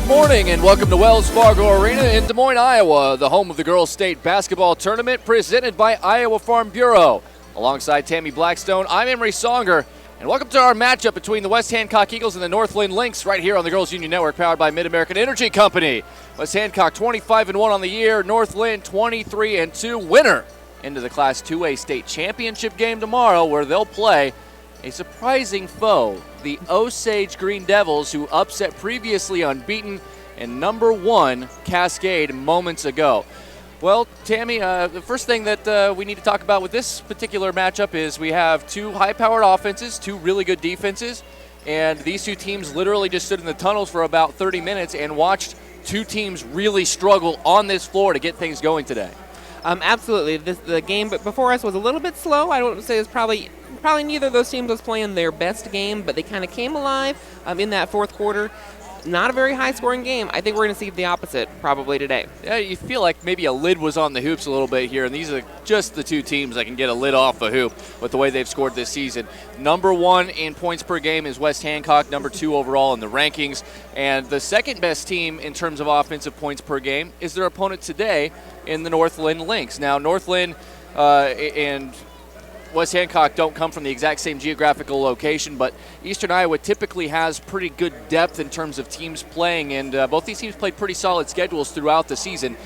Good morning and welcome to Wells Fargo Arena in Des Moines, Iowa, the home of the Girls State Basketball Tournament presented by Iowa Farm Bureau. Alongside Tammy Blackstone, I'm Emery Songer, and welcome to our matchup between the West Hancock Eagles and the North Linn Lynx right here on the Girls Union Network powered by Mid-American Energy Company. West Hancock 25-1 on the year, North Linn 23-2 winner into the Class 2A state championship game tomorrow where they'll play a surprising foe, the Osage Green Devils, who upset previously unbeaten and number 1 Cascade moments ago. Well, Tammy, the first thing that we need to talk about with this particular matchup is we have two high-powered offenses, two really good defenses, and these two teams literally just stood in the tunnels for about 30 minutes and watched two teams really struggle on this floor to get things going today. Absolutely. The game before us was a little bit slow. I would say it's probably neither of those teams was playing their best game, but they kind of came alive in that fourth quarter. Not a very high-scoring game. I think we're going to see the opposite probably today. Yeah, you feel like maybe a lid was on the hoops a little bit here, and these are just the two teams that can get a lid off a hoop with the way they've scored this season. Number 1 in points per game is West Hancock, number 2 overall in the rankings, and the second best team in terms of offensive points per game is their opponent today in the North Linn Lynx. Now, North Linn and West Hancock don't come from the exact same geographical location, but Eastern Iowa typically has pretty good depth in terms of teams playing, and both these teams played pretty solid schedules throughout the season.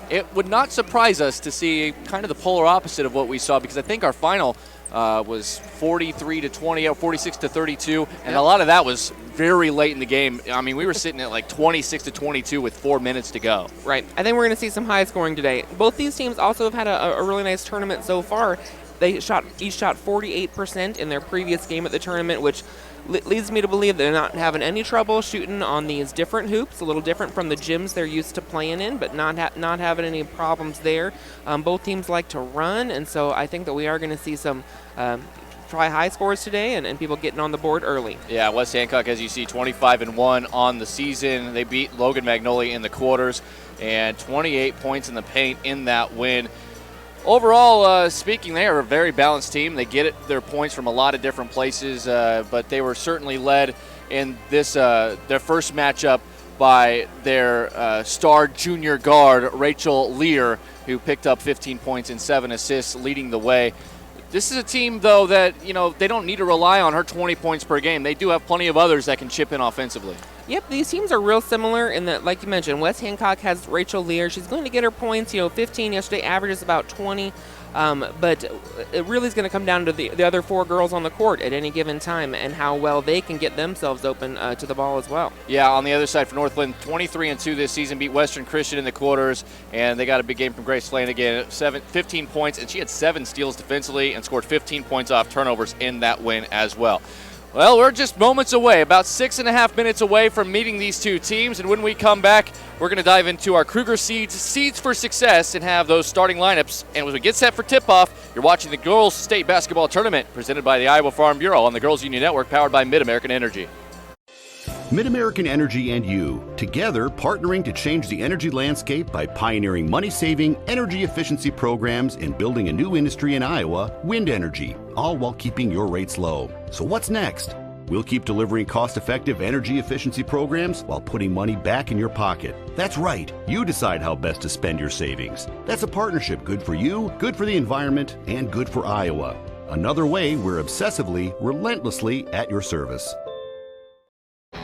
It would not surprise us to see kind of the polar opposite of what we saw, because I think our final was 43-20, 46-32, and a lot of that was very late in the game. I mean, we were sitting at like 26-22 with 4 minutes to go. Right. I think we're going to see some high scoring today. Both these teams also have had a really nice tournament so far. They each shot 48% in their previous game at the tournament, which leads me to believe they're not having any trouble shooting on these different hoops, a little different from the gyms they're used to playing in, but not having any problems there. Both teams like to run, and so I think that we are going to see some try high scores today and people getting on the board early. Yeah, West Hancock, as you see, 25-1 on the season. They beat Logan Magnolia in the quarters and 28 points in the paint in that win. Overall, speaking, they are a very balanced team. They get their points from a lot of different places, but they were certainly led in this their first matchup by their star junior guard, Rachel Lear, who picked up 15 points and 7 assists, leading the way. This is a team, though, that, you know, they don't need to rely on her 20 points per game. They do have plenty of others that can chip in offensively. Yep, these teams are real similar in that, like you mentioned, West Hancock has Rachel Lear. She's going to get her points, 15 yesterday, averages about 20. But it really is going to come down to the other 4 girls on the court at any given time and how well they can get themselves open to the ball as well. Yeah, on the other side for North Linn, 23-2 this season, beat Western Christian in the quarters, and they got a big game from Grace Flanagan, 15 points, and she had 7 steals defensively and scored 15 points off turnovers in that win as well. Well, we're just moments away, about 6.5 minutes away from meeting these two teams, and when we come back, we're going to dive into our Kruger Seeds for Success, and have those starting lineups. And as we get set for tip-off, you're watching the Girls State Basketball Tournament presented by the Iowa Farm Bureau on the Girls Union Network, powered by Mid-American Energy. Mid-American Energy and you, together partnering to change the energy landscape by pioneering money-saving, energy efficiency programs and building a new industry in Iowa, wind energy, all while keeping your rates low. So what's next? We'll keep delivering cost-effective energy efficiency programs while putting money back in your pocket. That's right. You decide how best to spend your savings. That's a partnership good for you, good for the environment, and good for Iowa. Another way we're obsessively, relentlessly at your service.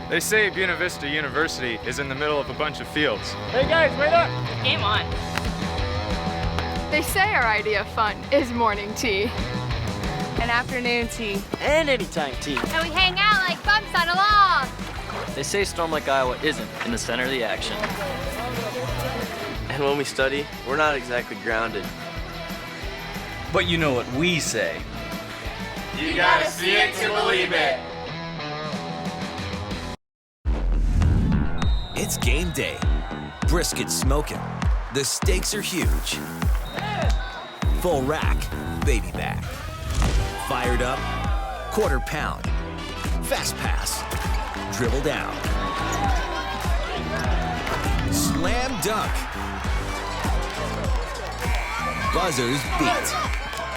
They say Buena Vista University is in the middle of a bunch of fields. Hey guys, wait up! Game on. They say our idea of fun is morning tea. And afternoon tea. And anytime tea. And we hang out like bumps on a log. They say Storm Lake, Iowa isn't in the center of the action. And when we study, we're not exactly grounded. But you know what we say. You gotta see it to believe it. It's game day. Brisket smoking. The stakes are huge. Full rack, baby back. Fired up, quarter pound. Fast pass, dribble down. Slam dunk. Buzzers beat.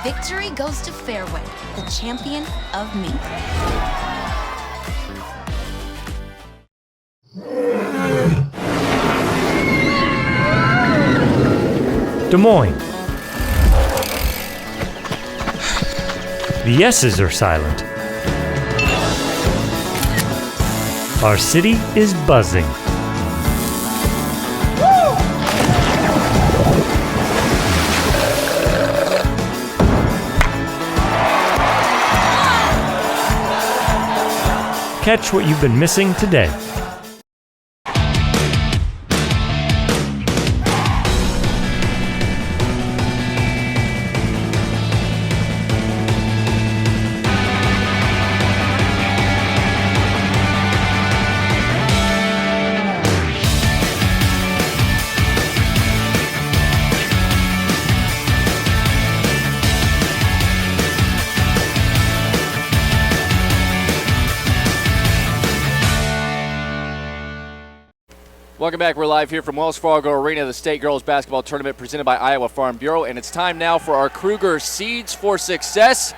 Victory goes to Fairway, the champion of me. Des Moines. The S's are silent. Our city is buzzing. Catch what you've been missing today. Welcome back. We're live here from Wells Fargo Arena, the State Girls Basketball Tournament presented by Iowa Farm Bureau, and it's time now for our Kruger Seeds for Success.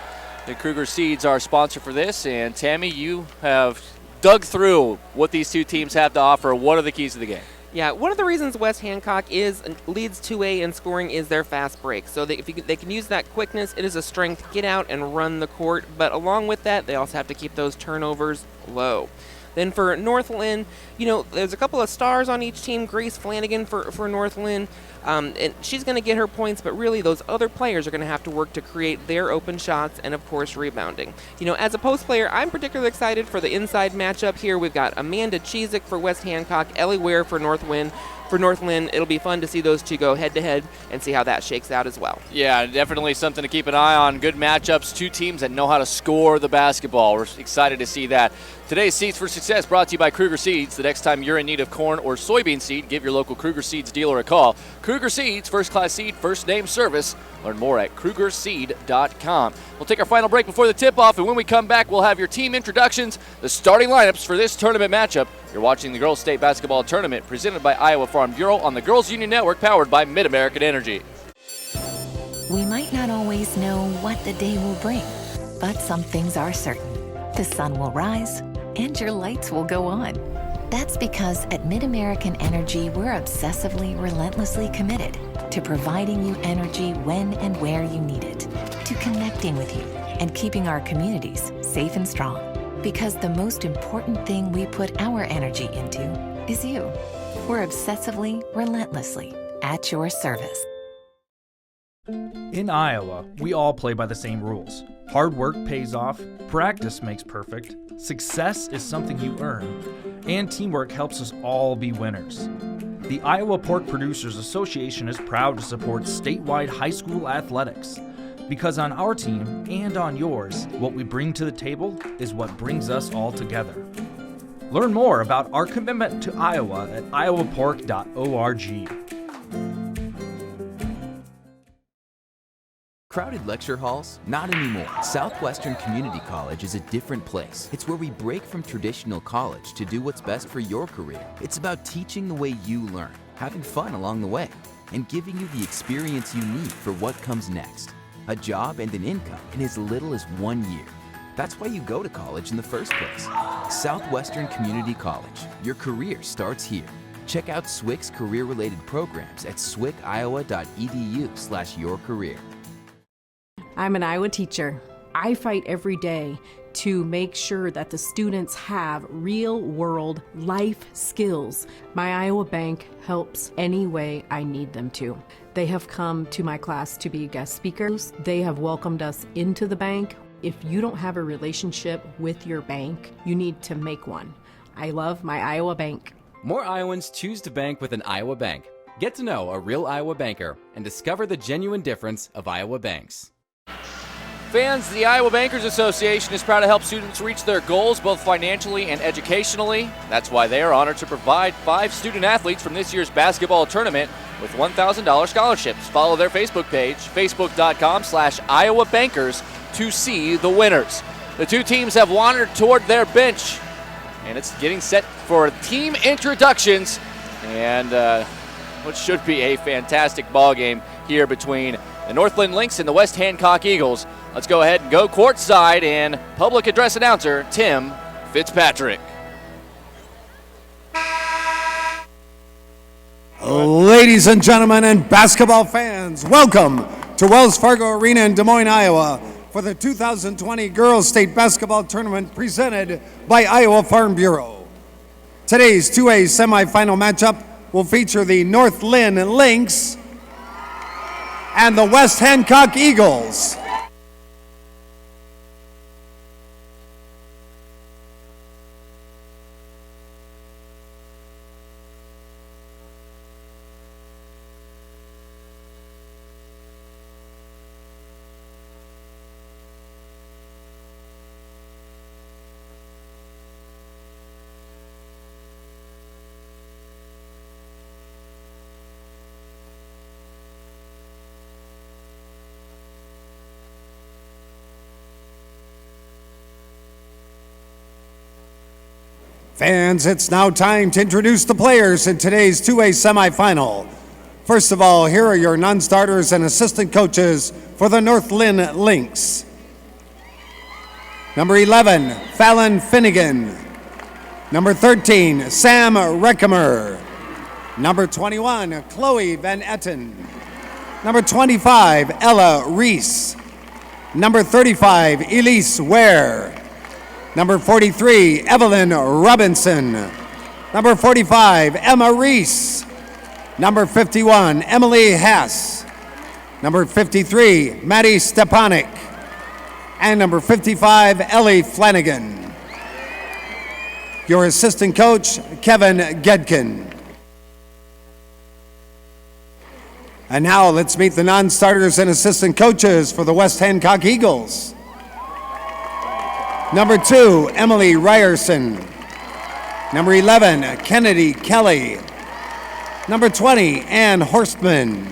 The Kruger Seeds are our sponsor for this, and Tammy, you have dug through what these two teams have to offer. What are the keys to the game? Yeah, one of the reasons West Hancock leads 2A in scoring is their fast break. So they can use that quickness. It is a strength. Get out and run the court. But along with that, they also have to keep those turnovers low. Then for North Linn, there's a couple of stars on each team. Grace Flanagan for North Linn, and she's going to get her points, but really those other players are going to have to work to create their open shots and, of course, rebounding. As a post player, I'm particularly excited for the inside matchup here. We've got Amanda Cheezick for West Hancock, Ellie Ware for North Linn. For North Linn, it'll be fun to see those two go head-to-head and see how that shakes out as well. Yeah, definitely something to keep an eye on. Good matchups, two teams that know how to score the basketball. We're excited to see that. Today's Seeds for Success brought to you by Kruger Seeds. The next time you're in need of corn or soybean seed, give your local Kruger Seeds dealer a call. Kruger Seeds, first-class seed, first-name service. Learn more at KrugerSeed.com. We'll take our final break before the tip-off, and when we come back, we'll have your team introductions, the starting lineups for this tournament matchup. You're watching the Girls State Basketball Tournament presented by Iowa Farm Bureau on the Girls Union Network, powered by Mid-American Energy. We might not always know what the day will bring, but some things are certain. The sun will rise, and your lights will go on. That's because at Mid-American Energy, we're obsessively, relentlessly committed to providing you energy when and where you need it, to connecting with you and keeping our communities safe and strong. Because the most important thing we put our energy into is you. We're obsessively, relentlessly at your service. In Iowa, we all play by the same rules. Hard work pays off, practice makes perfect, success is something you earn, and teamwork helps us all be winners. The Iowa Pork Producers Association is proud to support statewide high school athletics. Because on our team and on yours, what we bring to the table is what brings us all together. Learn more about our commitment to Iowa at iowapork.org. Crowded lecture halls? Not anymore. Southwestern Community College is a different place. It's where we break from traditional college to do what's best for your career. It's about teaching the way you learn, having fun along the way, and giving you the experience you need for what comes next. A job and an income in as little as 1 year. That's why you go to college in the first place. Southwestern Community College. Your career starts here. Check out SWC's career-related programs at swciowa.edu/yourcareer. I'm an Iowa teacher. I fight every day to make sure that the students have real-world life skills. My Iowa Bank helps any way I need them to. They have come to my class to be guest speakers. They have welcomed us into the bank. If you don't have a relationship with your bank, you need to make one. I love my Iowa Bank. More Iowans choose to bank with an Iowa bank. Get to know a real Iowa banker and discover the genuine difference of Iowa banks. Fans, the Iowa Bankers Association is proud to help students reach their goals both financially and educationally. That's why they are honored to provide 5 student athletes from this year's basketball tournament with $1,000 scholarships. Follow their Facebook page, facebook.com/Iowa Bankers, to see the winners. The two teams have wandered toward their bench, and it's getting set for team introductions and what should be a fantastic ball game here between the North Linn Lynx and the West Hancock Eagles. Let's go ahead and go courtside, and public address announcer Tim Fitzpatrick. Ladies and gentlemen and basketball fans, welcome to Wells Fargo Arena in Des Moines, Iowa for the 2020 Girls State Basketball Tournament presented by Iowa Farm Bureau. Today's 2A semifinal matchup will feature the North Linn Lynx and the West Hancock Eagles. Fans, it's now time to introduce the players in today's 2A semifinal. First of all, here are your non-starters and assistant coaches for the North Linn Lynx. Number 11, Fallon Finnegan. Number 13, Sam Reckemer. Number 21, Chloe Van Etten. Number 25, Ella Reese. Number 35, Elise Ware. Number 43, Evelyn Robinson. Number 45, Emma Reese. Number 51, Emily Hess. Number 53, Maddie Stepanik. And number 55, Ellie Flanagan. Your assistant coach, Kevin Gedkin. And now let's meet the non-starters and assistant coaches for the West Hancock Eagles. Number 2, Emily Ryerson. Number 11, Kennedy Kelly. Number 20, Ann Horstman.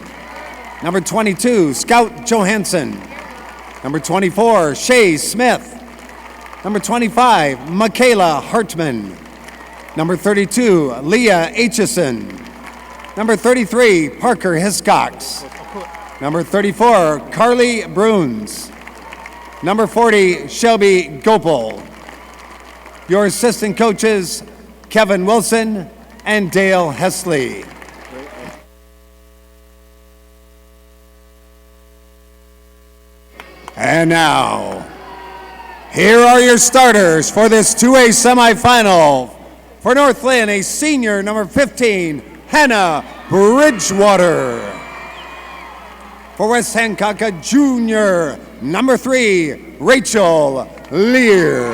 Number 22, Scout Johansson. Number 24, Shay Smith. Number 25, Michaela Hartman. Number 32, Leah Aitchison. Number 33, Parker Hiscox. Number 34, Carly Bruns. Number 40, Shelby Gopel. Your assistant coaches, Kevin Wilson and Dale Hesley. And now, here are your starters for this 2A semifinal. For North Linn, a senior, number 15, Hannah Bridgewater. For West Hancock, a junior, number 3, Rachel Lear.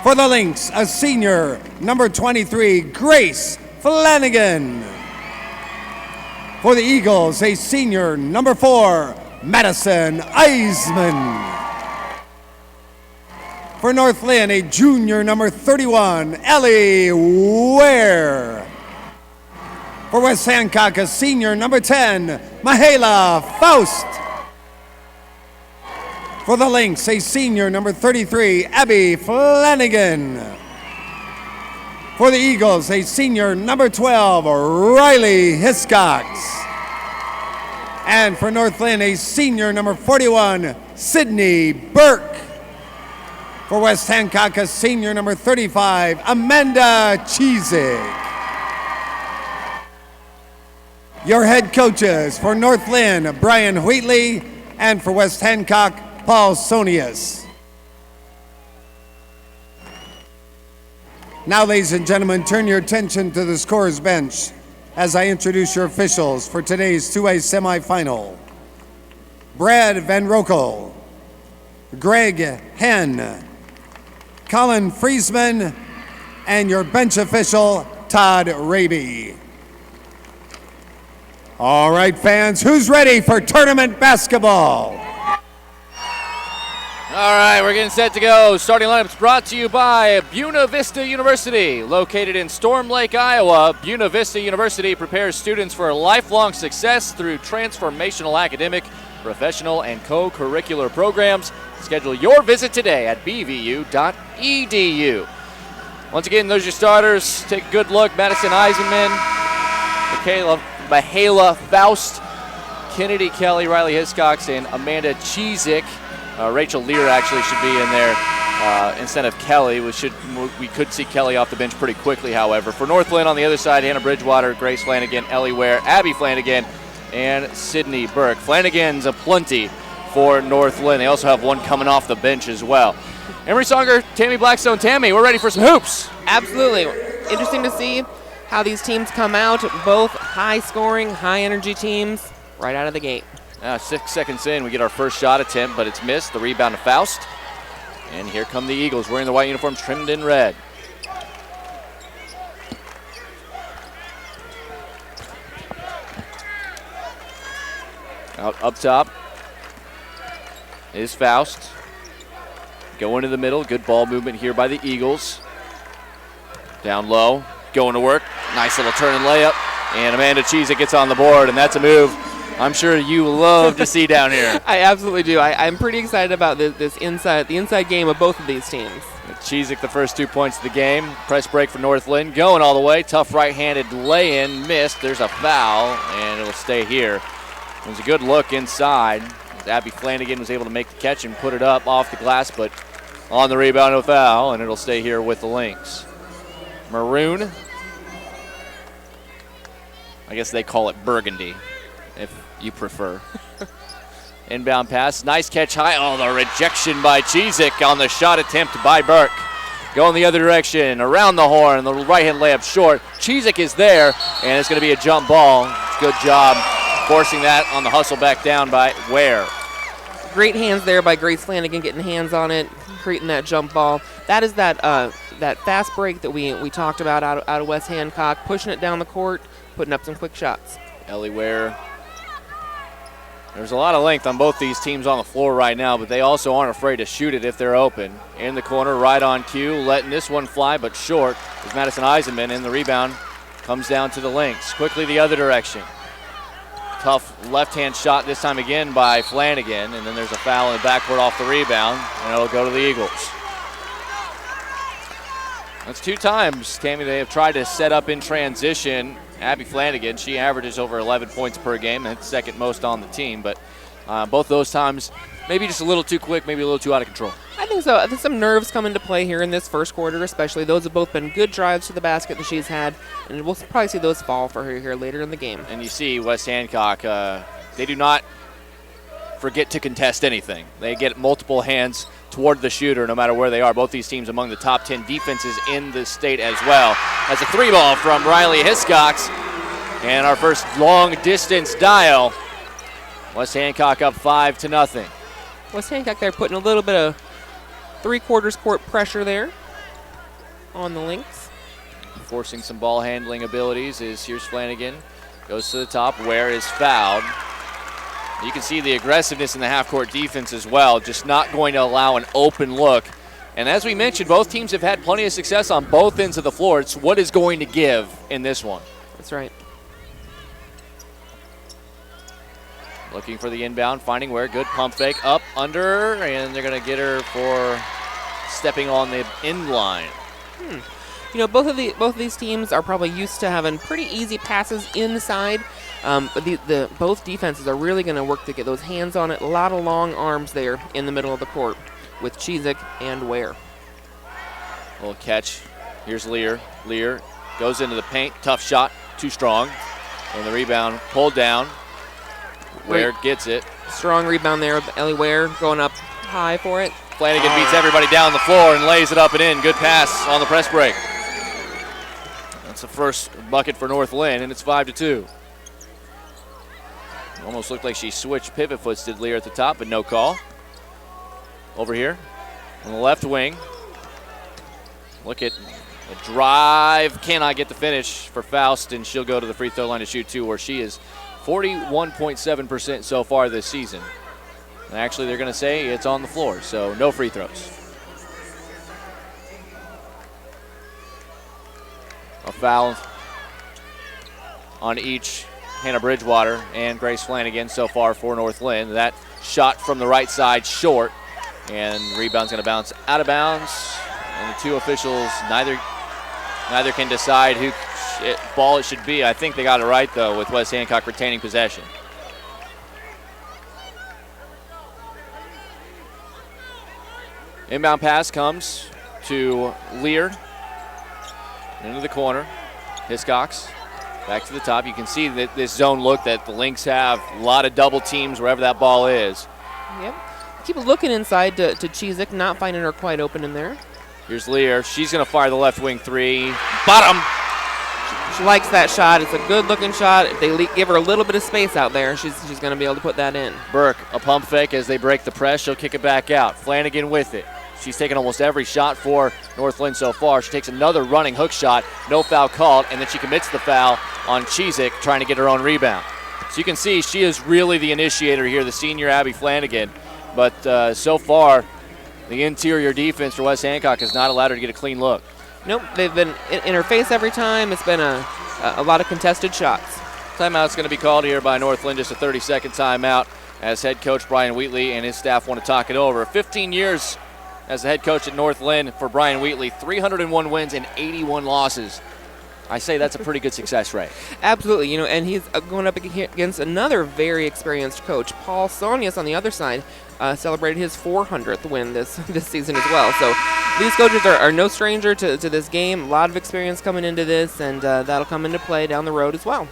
For the Lynx, a senior, number 23, Grace Flanagan. For the Eagles, a senior, number 4, Madison Eisman. For North Linn, a junior, number 31, Ellie Ware. For West Hancock, a senior, number 10, Mahala Faust. For the Lynx, a senior, number 33, Abby Flanagan. For the Eagles, a senior, number 12, Riley Hiscox. And for North Linn, a senior, number 41, Sydney Burke. For West Hancock, a senior, number 35, Amanda Cheesig. Your head coaches for North Linn, Brian Wheatley, and for West Hancock, Paul Sonius. Now, ladies and gentlemen, turn your attention to the scorer's bench as I introduce your officials for today's 2A semifinal. Brad Van Rokel, Greg Henn, Colin Friesman, and your bench official, Todd Raby. All right, fans, who's ready for tournament basketball? All right, we're getting set to go. Starting lineups brought to you by Buena Vista University. Located in Storm Lake, Iowa, Buena Vista University prepares students for lifelong success through transformational academic, professional, and co-curricular programs. Schedule your visit today at bvu.edu. Once again, those are your starters. Take a good look. Madison Eisenman, Mahala Faust, Kennedy Kelly, Riley Hiscox, and Amanda Cheesig. Rachel Lear actually should be in there instead of Kelly. We could see Kelly off the bench pretty quickly, however. For North Linn on the other side, Hannah Bridgewater, Grace Flanagan, Ellie Ware, Abby Flanagan, and Sydney Burke. Flanagan's a plenty for North Linn. They also have one coming off the bench as well. Emery Songer, Tammy Blackstone. Tammy, we're ready for some hoops. Absolutely. Interesting to see how these teams come out. Both high-scoring, high-energy teams right out of the gate. 6 seconds in, we get our first shot attempt, but it's missed. The rebound to Faust. And here come the Eagles wearing the white uniforms trimmed in red. Out up top is Faust. Going to the middle. Good ball movement here by the Eagles. Down low. Going to work. Nice little turn and layup. And Amanda Cheezick gets on the board, and that's a move I'm sure you love to see down here. I absolutely do. I'm pretty excited about the inside game of both of these teams. Cheezick, the first 2 points of the game. Press break for North Linn. Going all the way. Tough right-handed lay-in. Missed. There's a foul, and it'll stay here. It was a good look inside. Abby Flanagan was able to make the catch and put it up off the glass, but on the rebound, a foul, and it'll stay here with the Lynx. Maroon. I guess they call it burgundy, if you prefer. Inbound pass. Nice catch high. Oh, the rejection by Cheezick on the shot attempt by Burke. Going the other direction, around the horn, the right-hand layup short. Cheezick is there, and it's going to be a jump ball. Good job forcing that on the hustle back down by Ware. Great hands there by Grace Flanagan, getting hands on it, creating that jump ball. That is that fast break that we talked about out of West Hancock, pushing it down the court, putting up some quick shots. Ellie Ware. There's a lot of length on both these teams on the floor right now, but they also aren't afraid to shoot it if they're open. In the corner, right on cue, letting this one fly, but short is Madison Eisenman, and the rebound comes down to the Lynx. Quickly the other direction. Tough left-hand shot this time again by Flanagan, and then there's a foul in the backcourt off the rebound, and it'll go to the Eagles. That's 2 times, Tammy, they have tried to set up in transition. Abby Flanagan, she averages over 11 points per game, and second most on the team, but both those times maybe just a little too quick, maybe a little too out of control. I think so. I think some nerves come into play here in this first quarter, especially. Those have both been good drives to the basket that she's had, and we'll probably see those fall for her here later in the game. And you see West Hancock, they do not forget to contest anything. They get multiple hands toward the shooter no matter where they are. Both these teams among the top 10 defenses in the state as well. That's a 3-ball from Riley Hiscox, and our first long-distance dial. West Hancock up 5-0. West Hancock there putting a little bit of three-quarters court pressure there on the Lynx. Forcing some ball handling abilities is here's Flanagan. Goes to the top. Ware is fouled. You can see the aggressiveness in the half-court defense as well, just not going to allow an open look. And as we mentioned, both teams have had plenty of success on both ends of the floor. It's what is going to give in this one. That's right. Looking for the inbound, finding Ware. Good pump fake, up, under, and they're going to get her for stepping on the end line. You know, both of these teams are probably used to having pretty easy passes inside, but both defenses are really going to work to get those hands on it. A lot of long arms there in the middle of the court with Cheezick and Ware. Little catch. Here's Lear. Lear goes into the paint. Tough shot. Too strong. And the rebound pulled down. Ware gets it. Strong rebound there. Ellie Ware going up high for it. Flanagan beats everybody down the floor and lays it up and in. Good pass on the press break. That's the first bucket for North Linn, and it's 5-2. Almost looked like she switched pivot foots, did Lear at the top, but no call. Over here on the left wing. Look at the drive. Cannot get the finish for Faust, and she'll go to the free throw line to shoot two, where she is 41.7% so far this season. And actually, they're going to say it's on the floor, so no free throws. A foul on each Hannah Bridgewater and Grace Flanagan so far for North Linn. That shot from the right side short, and rebound's going to bounce out of bounds. And the two officials, neither can decide who ball it should be. I think they got it right, though, with West Hancock retaining possession. Inbound pass comes to Lear. Into the corner. Hiscox back to the top. You can see that this zone look that the Lynx have. A lot of double teams wherever that ball is. Yep. Keep looking inside to Chizik, not finding her quite open in there. Here's Lear. She's going to fire the left wing three. Bottom. She likes that shot. It's a good-looking shot. If they give her a little bit of space out there, she's going to be able to put that in. Burke, a pump fake as they break the press. She'll kick it back out. Flanagan with it. She's taken almost every shot for North Linn so far. She takes another running hook shot. No foul called, and then she commits the foul on Chizik, trying to get her own rebound. So you can see she is really the initiator here, the senior Abby Flanagan. But so far, the interior defense for West Hancock has not allowed her to get a clean look. Nope, they've been in her face every time. It's been a lot of contested shots. Timeout's going to be called here by North Linn, just a 30-second timeout, as head coach Brian Wheatley and his staff want to talk it over. 15 years as the head coach at North Linn for Brian Wheatley, 301 wins and 81 losses. I say that's a pretty good success rate. Absolutely, and he's going up against another very experienced coach. Paul Sonius on the other side celebrated his 400th win this season as well. So these coaches are no stranger to this game. A lot of experience coming into this, and that'll come into play down the road as well.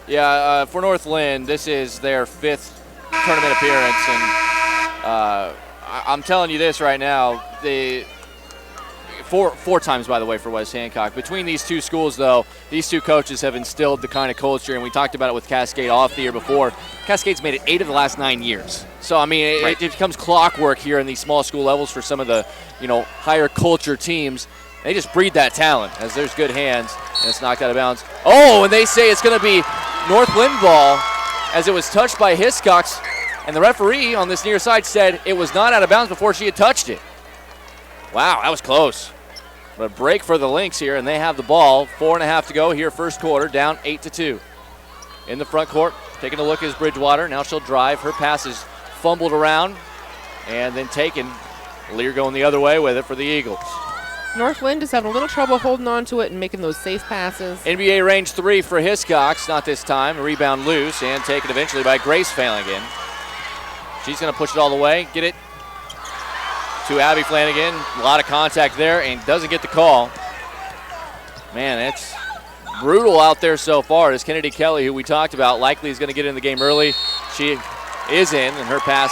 Yeah, for North Linn, this is their 5th tournament appearance, and I'm telling you this right now, four times, by the way, for West Hancock. Between these two schools, though, these two coaches have instilled the kind of culture, and we talked about it with Cascade off the year before. Cascade's made it 8 of the last 9 years. So, I mean, it becomes clockwork here in these small school levels for some of the, higher culture teams. They just breed that talent, as there's good hands, and it's knocked out of bounds. Oh, and they say it's going to be North Linn ball, as it was touched by Hiscox, and the referee on this near side said it was not out of bounds before she had touched it. Wow, that was close. But a break for the Lynx here, and they have the ball. 4.5 to go here, first quarter, down 8-2. In the front court, taking a look is Bridgewater. Now she'll drive. Her pass is fumbled around and then taken. Lear going the other way with it for the Eagles. North Linn just having a little trouble holding on to it and making those safe passes. NBA range 3 for Hiscox, not this time. A rebound loose and taken eventually by Grace Flanagan. She's going to push it all the way, get it to Abby Flanagan. A lot of contact there and doesn't get the call. Man, it's brutal out there so far. As Kennedy Kelly, who we talked about, likely is going to get in the game early. She is in, and her pass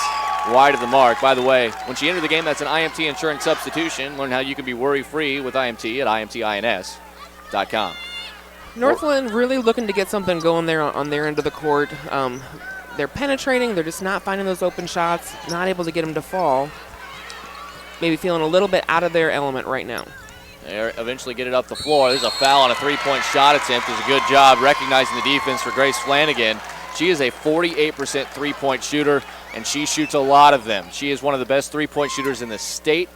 wide of the mark. By the way, when she entered the game, that's an IMT insurance substitution. Learn how you can be worry-free with IMT at imtins.com. North Linn really looking to get something going there on their end of the court. They're penetrating. They're just not finding those open shots, not able to get them to fall. Maybe feeling a little bit out of their element right now. They eventually get it up the floor. There's a foul on a three-point shot attempt. There's a good job recognizing the defense for Grace Flanagan. She is a 48% three-point shooter, and she shoots a lot of them. She is one of the best three-point shooters in the state,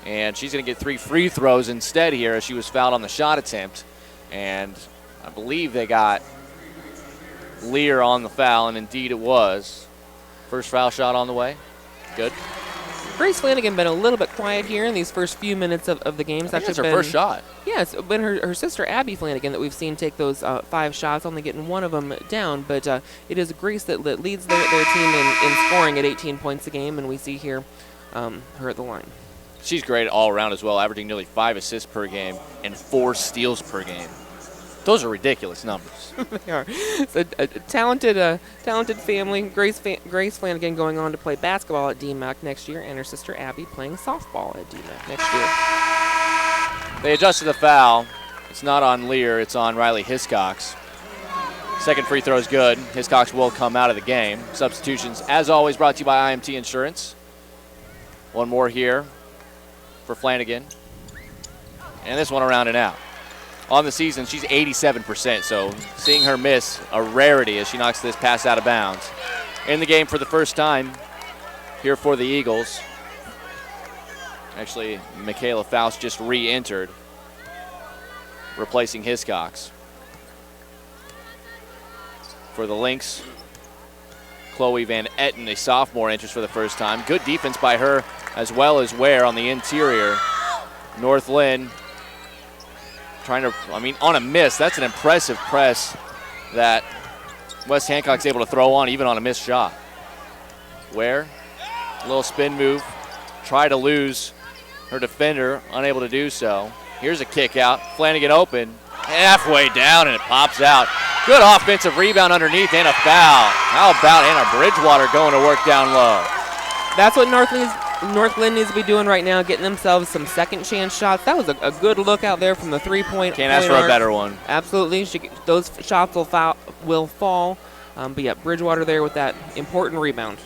and she's going to get 3 free throws instead here as she was fouled on the shot attempt. And I believe they got Lear on the foul, and indeed it was. First foul shot on the way. Good. Grace Flanagan been a little bit quiet here in these first few minutes of the game. That's her first shot. Yeah, it's been her sister Abby Flanagan that we've seen take those 5 shots, only getting one of them down. But it is Grace that leads their team in scoring at 18 points a game, and we see here her at the line. She's great all around as well, averaging nearly 5 assists per game and 4 steals per game. Those are ridiculous numbers. They are. It's a talented family. Grace Flanagan going on to play basketball at DMAC next year, and her sister Abby playing softball at DMAC next year. They adjusted the foul. It's not on Lear. It's on Riley Hiscox. Second free throw is good. Hiscox will come out of the game. Substitutions, as always, brought to you by IMT Insurance. One more here for Flanagan. And this one around and out. On the season, she's 87%, so seeing her miss a rarity as she knocks this pass out of bounds. In the game for the first time here for the Eagles. Actually, Michaela Faust just re-entered, replacing Hiscox. For the Lynx, Chloe Van Etten, a sophomore, enters for the first time. Good defense by her as well as Ware on the interior. North Linn trying to, on a miss, that's an impressive press that West Hancock's able to throw on even on a missed shot. Ware, a little spin move, try to lose Her defender unable to do so. Here's a kick out. Flanagan open. Halfway down, and it pops out. Good offensive rebound underneath and a foul. How about Anna Bridgewater going to work down low? That's what North Linn needs to be doing right now, getting themselves some second chance shots. That was a good look out there from the three-point. Can't ask for a better one. Absolutely. Those shots will fall. But yeah, Bridgewater there with that important rebound.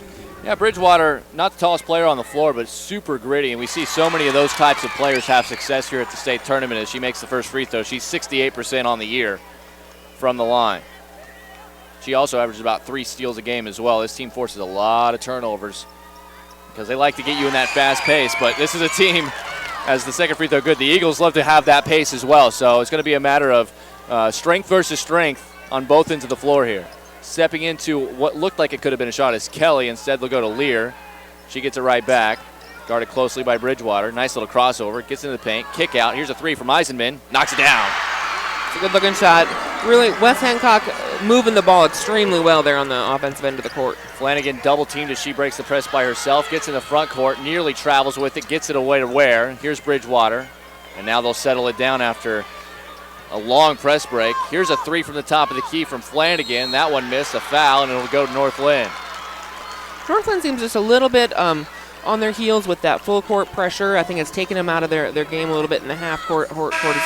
Yeah, Bridgewater, not the tallest player on the floor, but super gritty, and we see so many of those types of players have success here at the state tournament as she makes the first free throw. She's 68% on the year from the line. She also averages about 3 steals a game as well. This team forces a lot of turnovers because they like to get you in that fast pace, but this is a team, as the second free throw good, the Eagles love to have that pace as well, so it's going to be a matter of strength versus strength on both ends of the floor here. Stepping into what looked like it could have been a shot is Kelly. Instead, they'll go to Lear. She gets it right back. Guarded closely by Bridgewater. Nice little crossover. Gets into the paint. Kick out. Here's a 3 from Eisenman. Knocks it down. It's a good-looking shot. Really, West Hancock moving the ball extremely well there on the offensive end of the court. Flanagan double-teamed as she breaks the press by herself. Gets in the front court. Nearly travels with it. Gets it away to Ware. Here's Bridgewater. And now they'll settle it down after a long press break. Here's a 3 from the top of the key from Flanagan. That one missed, a foul, and it'll go to North Linn. North Linn seems just a little bit on their heels with that full court pressure. I think it's taken them out of their game a little bit in the half court as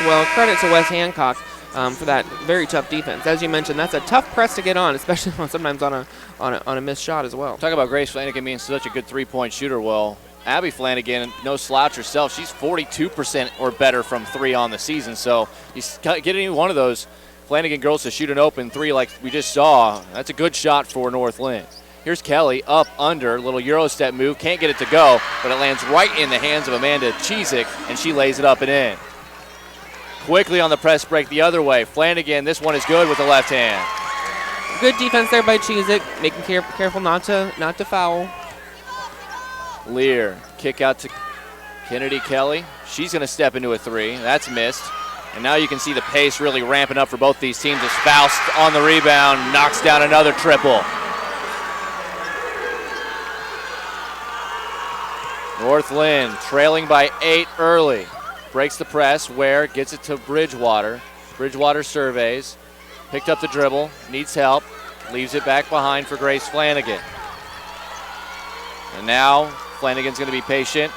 well. Credit to West Hancock for that very tough defense. As you mentioned, that's a tough press to get on, especially sometimes on a missed shot as well. Talk about Grace Flanagan being such a good three-point shooter. Well, Abby Flanagan, no slouch herself. She's 42% or better from 3 on the season. So you get any one of those Flanagan girls to shoot an open 3 like we just saw. That's a good shot for North Linn. Here's Kelly up under, little Euro step move. Can't get it to go, but it lands right in the hands of Amanda Cheesick, and she lays it up and in. Quickly on the press break the other way. Flanagan, this one is good with the left hand. Good defense there by Cheesick, making careful not to foul. Lear, kick out to Kennedy Kelly. She's going to step into a 3. That's missed. And now you can see the pace really ramping up for both these teams as Faust on the rebound knocks down another triple. North Linn trailing by 8 early. Breaks the press. Ware gets it to Bridgewater. Bridgewater surveys. Picked up the dribble. Needs help. Leaves it back behind for Grace Flanagan. And now Flanagan's going to be patient,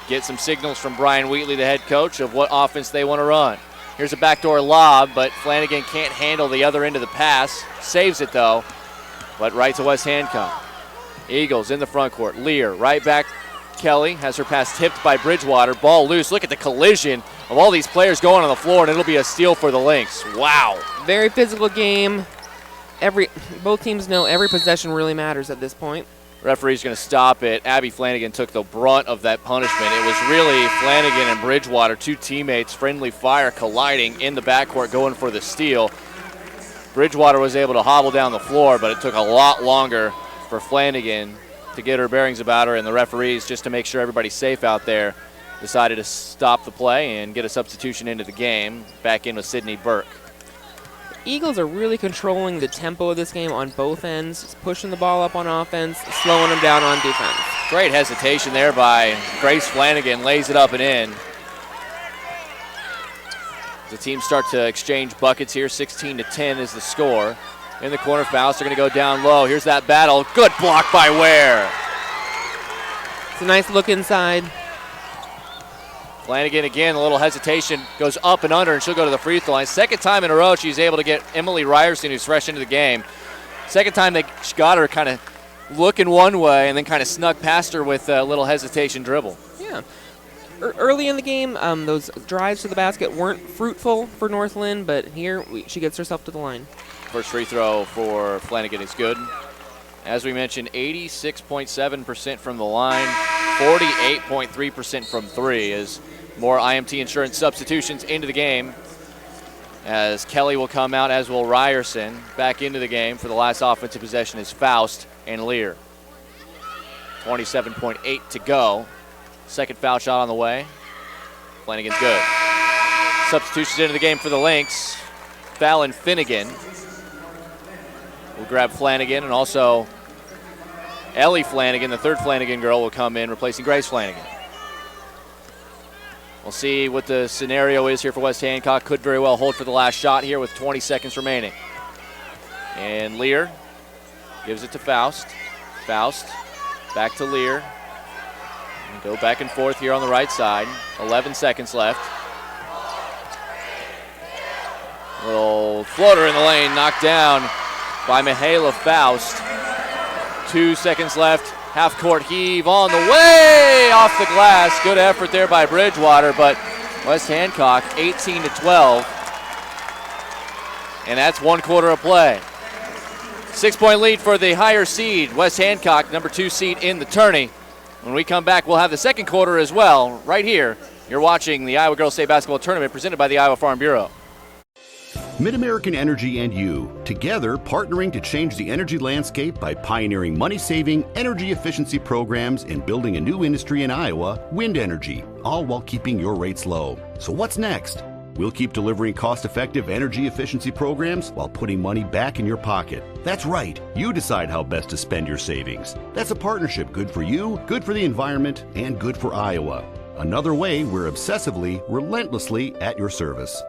get some signals from Brian Wheatley, the head coach, of what offense they want to run. Here's a backdoor lob, but Flanagan can't handle the other end of the pass. Saves it, though, but right to West Hancock. Eagles in the front court. Lear right back. Kelly has her pass tipped by Bridgewater. Ball loose. Look at the collision of all these players going on the floor, and it'll be a steal for the Lynx. Wow. Very physical game. Both teams know every possession really matters at this point. Referee's going to stop it. Abby Flanagan took the brunt of that punishment. It was really Flanagan and Bridgewater, 2 teammates, friendly fire colliding in the backcourt going for the steal. Bridgewater was able to hobble down the floor, but it took a lot longer for Flanagan to get her bearings about her, and the referees, just to make sure everybody's safe out there, decided to stop the play and get a substitution into the game. Back in with Sydney Burke. Eagles are really controlling the tempo of this game on both ends, just pushing the ball up on offense, slowing them down on defense. Great hesitation there by Grace Flanagan, lays it up and in. The teams start to exchange buckets here. 16-10 is the score. In the corner, Faust are going to go down low. Here's that battle. Good block by Ware. It's a nice look inside. Flanagan again, a little hesitation, goes up and under, and she'll go to the free throw line. Second time in a row she's able to get Emily Ryerson, who's fresh into the game. Second time they got her kind of looking one way and then kind of snuck past her with a little hesitation dribble. Yeah. Early in the game, those drives to the basket weren't fruitful for North Linn, but here she gets herself to the line. First free throw for Flanagan is good. As we mentioned, 86.7% from the line, 48.3% from 3 is more IMT Insurance substitutions into the game, as Kelly will come out, as will Ryerson. Back into the game for the last offensive possession is Faust and Lear. 27.8 to go. Second foul shot on the way. Flanagan's good. Substitutions into the game for the Lynx. Fallon Finnegan will grab Flanagan, and also Ellie Flanagan, the third Flanagan girl, will come in, replacing Grace Flanagan. We'll see what the scenario is here for West Hancock. Could very well hold for the last shot here with 20 seconds remaining. And Lear gives it to Faust. Faust back to Lear. And go back and forth here on the right side. 11 seconds left. Little floater in the lane, knocked down by Mihaela Faust. 2 seconds left. Half-court heave on the way off the glass. Good effort there by Bridgewater, but West Hancock 18-12. And that's 1 quarter of play. 6-point lead for the higher seed, West Hancock, number 2 seed in the tourney. When we come back, we'll have the second quarter as well, right here. You're watching the Iowa Girls State Basketball Tournament presented by the Iowa Farm Bureau. Mid-American Energy and you, together partnering to change the energy landscape by pioneering money-saving, energy efficiency programs and building a new industry in Iowa, wind energy, all while keeping your rates low. So what's next? We'll keep delivering cost-effective energy efficiency programs while putting money back in your pocket. That's right. You decide how best to spend your savings. That's a partnership good for you, good for the environment, and good for Iowa. Another way we're obsessively, relentlessly at your service.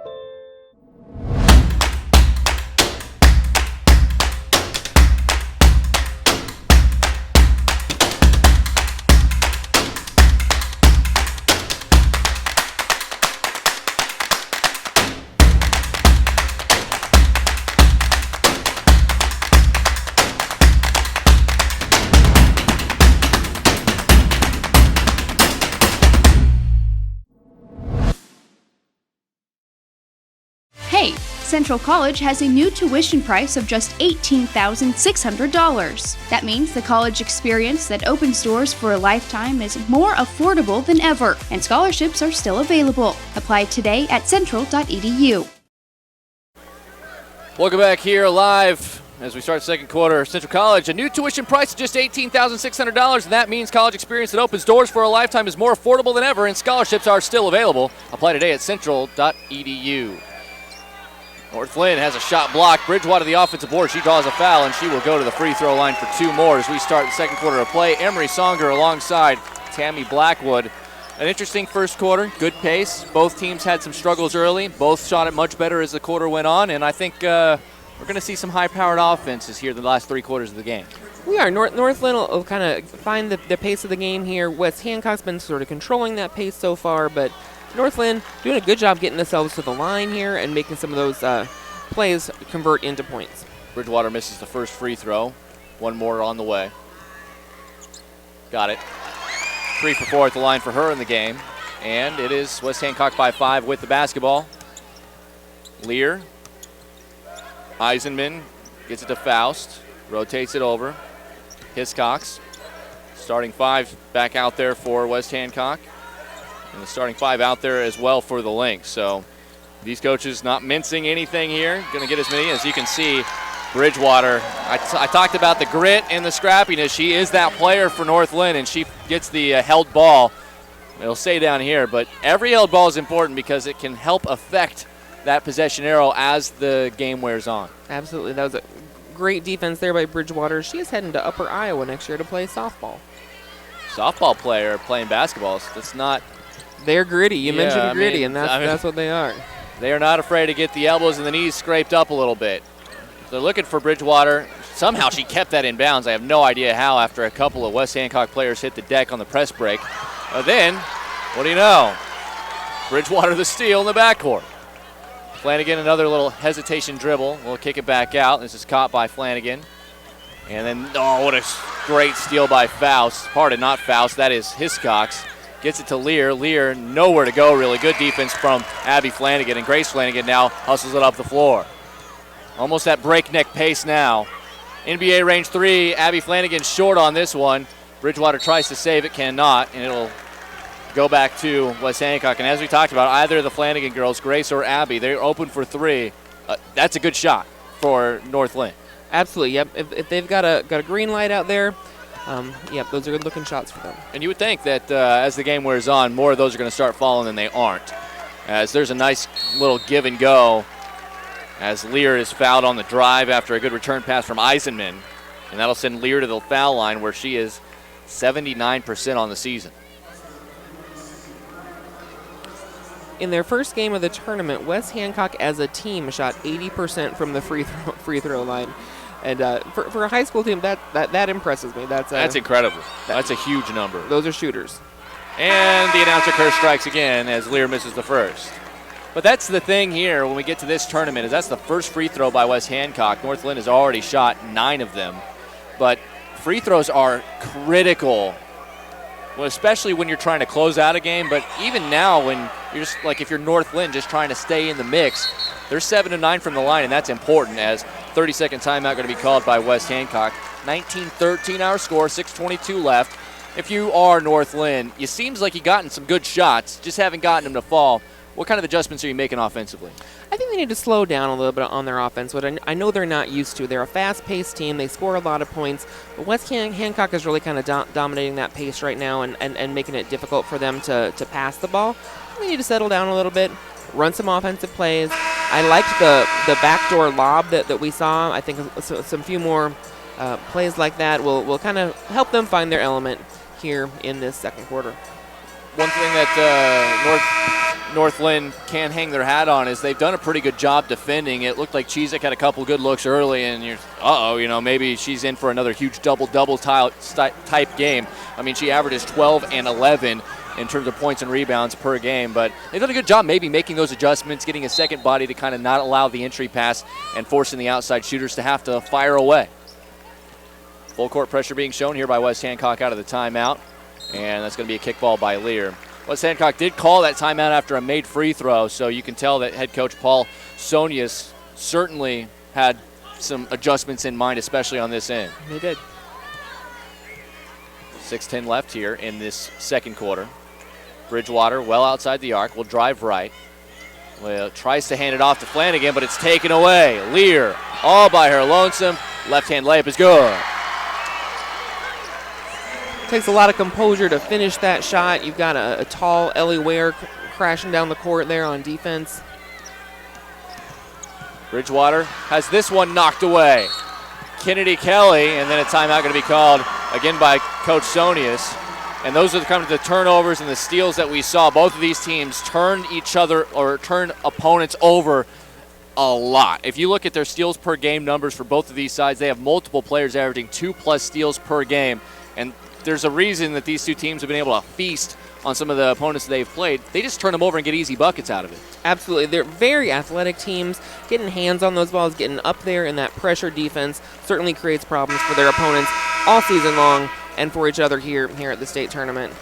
Hey, Central College has a new tuition price of just $18,600. That means the college experience that opens doors for a lifetime is more affordable than ever, and scholarships are still available. Apply today at central.edu. Welcome back here live as we start the second quarter. Central College, a new tuition price of just $18,600, and that means college experience that opens doors for a lifetime is more affordable than ever, and scholarships are still available. Apply today at central.edu. North Linn has a shot blocked. Bridgewater, the offensive board. She draws a foul, and she will go to the free throw line for 2 more as we start the second quarter of play. Emery Songer alongside Tammy Blackwood. An interesting first quarter, good pace. Both teams had some struggles early. Both shot it much better as the quarter went on, and I think we're going to see some high-powered offenses here the last 3 quarters of the game. We are. North Linn will kind of find the pace of the game here. West Hancock's been sort of controlling that pace so far, but North Linn doing a good job getting themselves to the line here and making some of those plays convert into points. Bridgewater misses the first free throw. 1 more on the way. Got it. 3 for 4 at the line for her in the game. And it is West Hancock by 5 with the basketball. Lear. Eisenman gets it to Faust. Rotates it over. Hiscox. Starting 5 back out there for West Hancock. And the starting 5 out there as well for the Lynx. So these coaches not mincing anything here. Going to get as many as you can see. Bridgewater, I talked about the grit and the scrappiness. She is that player for North Linn, and she gets the held ball. It'll stay down here, but every held ball is important because it can help affect that possession arrow as the game wears on. Absolutely. That was a great defense there by Bridgewater. She is heading to Upper Iowa next year to play softball. Softball player playing basketball. That's not... They're gritty. You mentioned gritty, and that's what they are. They are not afraid to get the elbows and the knees scraped up a little bit. They're looking for Bridgewater. Somehow she kept that in bounds. I have no idea how after a couple of West Hancock players hit the deck on the press break. But then, what do you know? Bridgewater the steal in the backcourt. Flanagan, another little hesitation dribble. We'll kick it back out. This is caught by Flanagan. And then, oh, what a great steal by Faust. Pardon, not Faust. That is Hiscox. Gets it to Lear. Lear, nowhere to go, really. Good defense from Abby Flanagan. And Grace Flanagan now hustles it up the floor. Almost at breakneck pace now. NBA range 3. Abby Flanagan short on this one. Bridgewater tries to save it, cannot. And it'll go back to West Hancock. And as we talked about, either of the Flanagan girls, Grace or Abby, they're open for 3. That's a good shot for North Linn. Absolutely, yep. If they've got a green light out there, yep, those are good-looking shots for them. And you would think that as the game wears on, more of those are going to start falling than they aren't. As there's a nice little give and go as Lear is fouled on the drive after a good return pass from Eisenman. And that'll send Lear to the foul line where she is 79% on the season. In their first game of the tournament, West Hancock as a team shot 80% from the free throw line. And for a high school team, that impresses me. That's incredible. That's a huge number. Those are shooters. And the announcer curse strikes again as Lear misses the first. But that's the thing here when we get to this tournament is that's the first free throw by West Hancock. North Linn has already shot 9 of them. But free throws are critical, well, especially when you're trying to close out a game. But even now when you're just like if you're North Linn just trying to stay in the mix, they're 7 of 9 from the line, and that's important as 30-second timeout going to be called by West Hancock. 19-13 our score, 6:22 left. If you are North Linn, it seems like you've gotten some good shots, just haven't gotten them to fall. What kind of adjustments are you making offensively? I think they need to slow down a little bit on their offense, which I know they're not used to. They're a fast-paced team. They score a lot of points. But West Hancock is really kind of dominating that pace right now and making it difficult for them to pass the ball. They need to settle down a little bit, run some offensive plays. I liked the backdoor lob that we saw. I think some few more plays like that will kind of help them find their element here in this second quarter. One thing that North Linn can hang their hat on is they've done a pretty good job defending. It looked like Chizek had a couple good looks early, and you're, maybe she's in for another huge double-double type game. I mean, she averages 12 and 11 in terms of points and rebounds per game, but they've done a good job maybe making those adjustments, getting a second body to kind of not allow the entry pass and forcing the outside shooters to have to fire away. Full court pressure being shown here by West Hancock out of the timeout, and that's going to be a kickball by Lear. West Hancock did call that timeout after a made free throw, so you can tell that head coach Paul Sonius certainly had some adjustments in mind, especially on this end. He did. 6:10 left here in this second quarter. Bridgewater well outside the arc, will drive right. Well, tries to hand it off to Flanagan, but it's taken away. Lear all by her lonesome. Left-hand layup is good. Takes a lot of composure to finish that shot. You've got a tall Ellie Ware crashing down the court there on defense. Bridgewater has this one knocked away. Kennedy Kelly, and then a timeout going to be called again by Coach Sonius. And those are kind of the turnovers and the steals that we saw. Both of these teams turned opponents over a lot. If you look at their steals per game numbers for both of these sides, they have multiple players averaging 2+ steals per game. And there's a reason that these two teams have been able to feast on some of the opponents they've played. They just turn them over and get easy buckets out of it. Absolutely. They're very athletic teams. Getting hands on those balls, getting up there in that pressure defense certainly creates problems for their opponents all season long and for each other here at the state tournament.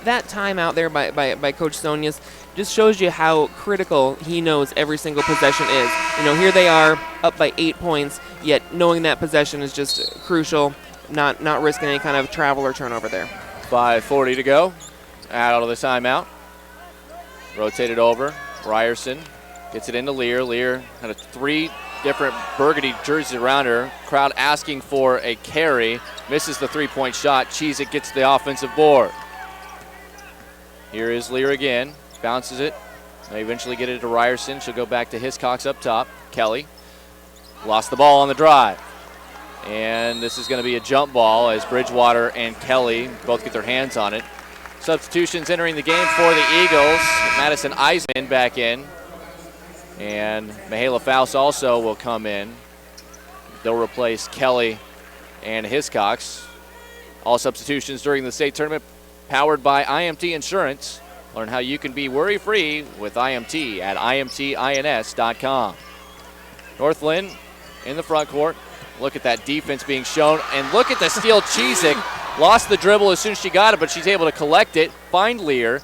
That timeout there by Coach Sonius just shows you how critical he knows every single possession is. Here they are up by 8 points, yet knowing that possession is just crucial, not risking any kind of travel or turnover there. 5:40 to go. Out of the timeout. Rotated over. Ryerson gets it into Lear. Lear had 3 different burgundy jerseys around her. Crowd asking for a carry. Misses the 3-point shot. Chizek gets the offensive board. Here is Lear again. Bounces it. They eventually get it to Ryerson. She'll go back to Hiscox up top. Kelly lost the ball on the drive. And this is going to be a jump ball as Bridgewater and Kelly both get their hands on it. Substitutions entering the game for the Eagles. Madison Eisman back in. And Mihaela Faust also will come in. They'll replace Kelly and Hiscox. All substitutions during the state tournament powered by IMT Insurance. Learn how you can be worry-free with IMT at imtins.com. North Linn in the front court. Look at that defense being shown. And look at the steal. Chizek lost the dribble as soon as she got it, but she's able to collect it, find Lear,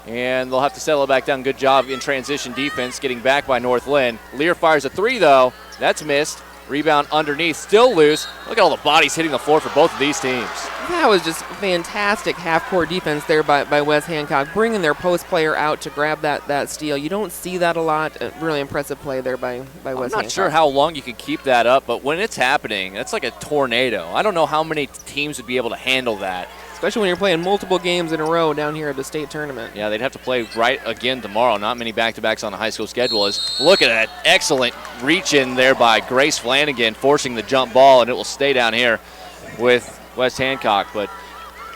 and they'll have to settle it back down. Good job in transition defense, getting back by North Linn. Lear fires a 3, though. That's missed. Rebound underneath, still loose. Look at all the bodies hitting the floor for both of these teams. That was just fantastic half-court defense there by West Hancock, bringing their post player out to grab that steal. You don't see that a lot. A really impressive play there by West Hancock. I'm not sure how long you can keep that up, but when it's happening, that's like a tornado. I don't know how many teams would be able to handle that. Especially when you're playing multiple games in a row down here at the state tournament. Yeah, they'd have to play right again tomorrow. Not many back-to-backs on the high school schedule. Look at that excellent reach in there by Grace Flanagan, forcing the jump ball, and it will stay down here with West Hancock. But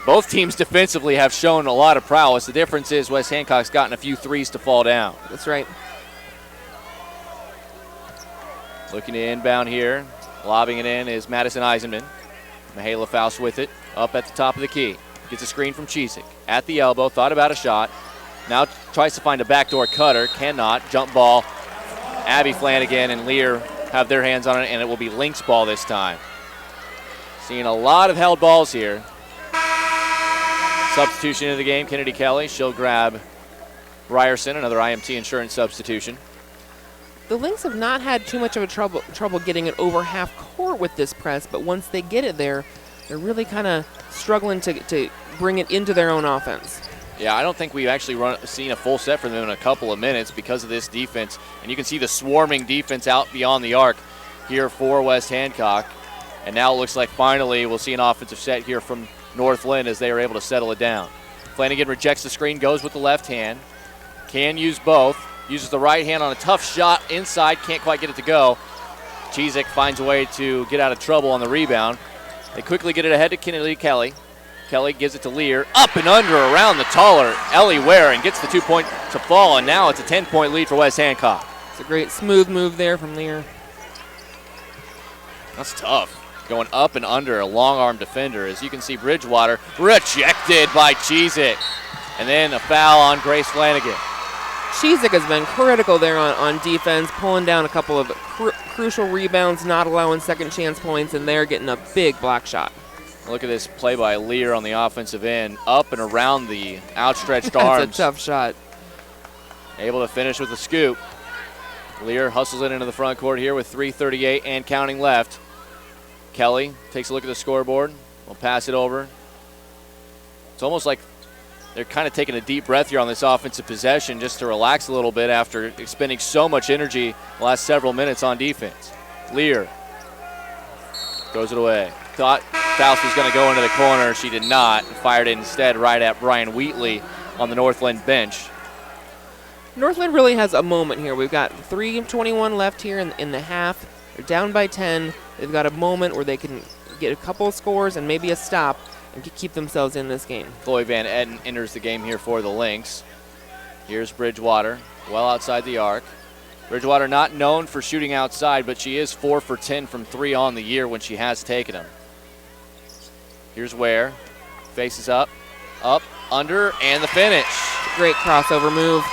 Both teams defensively have shown a lot of prowess. The difference is West Hancock's gotten a few threes to fall down. That's right. Looking to inbound here. Lobbing it in is Madison Eisenman. Mihaela Faust with it. Up at the top of the key. Gets a screen from Chizek. At the elbow. Thought about a shot. Now tries to find a backdoor cutter. Cannot. Jump ball. Abby Flanagan and Lear have their hands on it, and it will be Link's ball this time. Seeing a lot of held balls here. Substitution into the game, Kennedy Kelly. She'll grab Ryerson, another IMT insurance substitution. The Lynx have not had too much of a trouble getting it over half court with this press, but once they get it there, they're really kind of struggling to bring it into their own offense. Yeah, I don't think we've actually seen a full set from them in a couple of minutes because of this defense. And you can see the swarming defense out beyond the arc here for West Hancock. And now it looks like finally we'll see an offensive set here from North Linn as they are able to settle it down. Flanagan rejects the screen, goes with the left hand. Can use both. Uses the right hand on a tough shot inside. Can't quite get it to go. Chizek finds a way to get out of trouble on the rebound. They quickly get it ahead to Kennedy Kelly. Kelly gives it to Lear. Up and under around the taller Ellie Ware and gets the 2-point to fall. And now it's a 10-point lead for West Hancock. It's a great smooth move there from Lear. That's tough. Going up and under a long-arm defender. As you can see, Bridgewater rejected by Chizek. And then a foul on Grace Flanagan. Chizek has been critical there on defense, pulling down a couple of crucial rebounds, not allowing second chance points, and they're getting a big block shot. Look at this play by Lear on the offensive end. Up and around the outstretched arms. That's a tough shot. Able to finish with a scoop. Lear hustles it into the front court here with 3:38 and counting left. Kelly takes a look at the scoreboard. We'll pass it over. It's almost like they're kind of taking a deep breath here on this offensive possession just to relax a little bit after expending so much energy the last several minutes on defense. Lear throws it away. Thought Faust was going to go into the corner. She did not. Fired it instead right at Brian Wheatley on the North Linn bench. North Linn really has a moment here. We've got 3:21 left here in the half. They're down by 10. They've got a moment where they can get a couple of scores and maybe a stop and keep themselves in this game. Chloe Van Etten enters the game here for the Lynx. Here's Bridgewater, well outside the arc. Bridgewater not known for shooting outside, but she is 4 for 10 from 3 on the year when she has taken them. Here's Ware, faces up, under, and the finish. Great crossover move.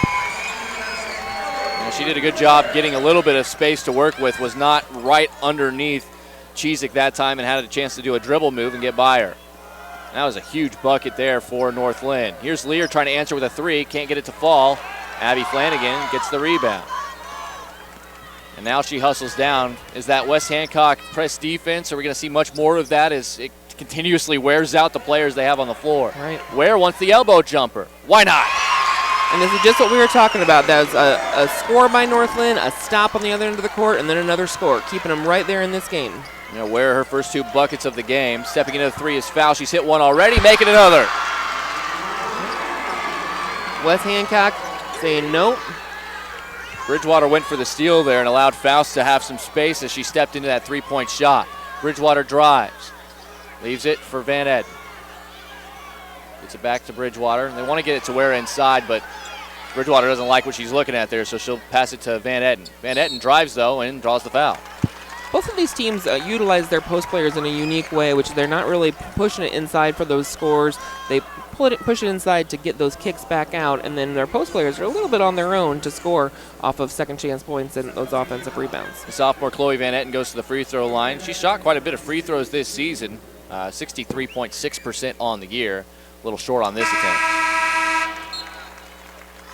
She did a good job getting a little bit of space to work with, was not right underneath Chizek that time and had a chance to do a dribble move and get by her. That was a huge bucket there for North Linn. Here's Lear trying to answer with a 3, can't get it to fall. Abby Flanagan gets the rebound. And now she hustles down. Is that West Hancock press defense? Are we going to see much more of that as it continuously wears out the players they have on the floor? Right. Ware wants the elbow jumper. Why not? And this is just what we were talking about. That was a score by North Linn, a stop on the other end of the court, and then another score, keeping them right there in this game. You know, Ware, her first 2 buckets of the game. Stepping into the 3 is foul. She's hit one already, making another. West Hancock saying nope. Bridgewater went for the steal there and allowed Faust to have some space as she stepped into that 3-point shot. Bridgewater drives. Leaves it for Van Etten. Gets it back to Bridgewater. They want to get it to Ware inside, but Bridgewater doesn't like what she's looking at there, so she'll pass it to Van Etten. Van Etten drives, though, and draws the foul. Both of these teams utilize their post players in a unique way, which they're not really pushing it inside for those scores. They push it inside to get those kicks back out, and then their post players are a little bit on their own to score off of second chance points and those offensive rebounds. The sophomore Chloe Van Etten goes to the free throw line. She shot quite a bit of free throws this season, 63.6% on the year. A little short on this attempt.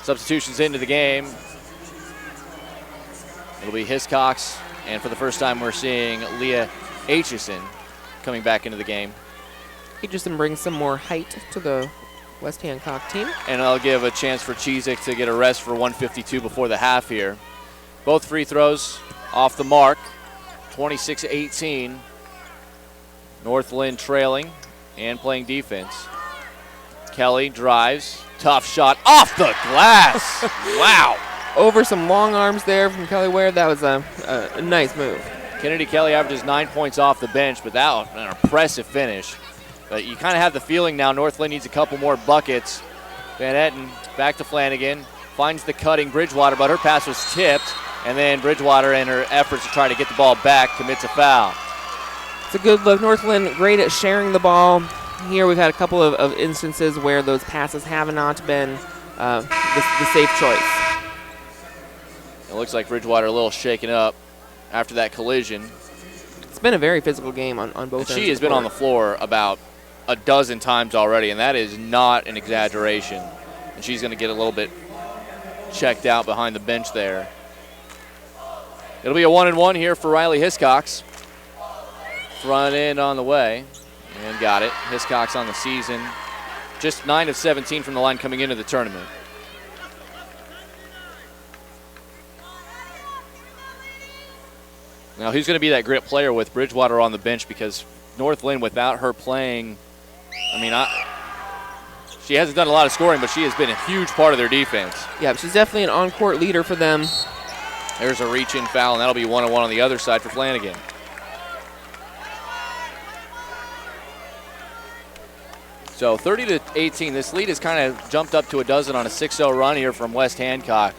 Substitutions into the game. It'll be Hiscox, and for the first time we're seeing Leah Aitchison coming back into the game. Aitchison brings some more height to the West Hancock team. And I'll give a chance for Chizek to get a rest for 1:52 before the half here. Both free throws off the mark, 26-18. North Linn trailing and playing defense. Kelly drives, tough shot off the glass. Wow. Over some long arms there from Kelly Ware. That was a nice move. Kennedy Kelly averages 9 points off the bench, but that was an impressive finish. But you kind of have the feeling now North Linn needs a couple more buckets. Van Etten back to Flanagan, finds the cutting Bridgewater, but her pass was tipped, and then Bridgewater, in her efforts to try to get the ball back, commits a foul. It's a good look. North Linn great at sharing the ball. Here we've had a couple of instances where those passes have not been the safe choice. It looks like Bridgewater a little shaken up after that collision. It's been a very physical game on both ends. She has been on the floor about a dozen times already, and that is not an exaggeration. And she's going to get a little bit checked out behind the bench there. It'll be a 1-and-1 here for Riley Hiscox. Front end on the way, and got it. Hiscox on the season, just 9 of 17 from the line coming into the tournament. Now, who's going to be that grit player with Bridgewater on the bench? Because North Linn, without her playing, she hasn't done a lot of scoring, but she has been a huge part of their defense. Yeah, she's definitely an on-court leader for them. There's a reach-in foul, and that'll be 1-on-1 on the other side for Flanagan. So 30-18, this lead has kind of jumped up to a dozen on a 6-0 run here from West Hancock.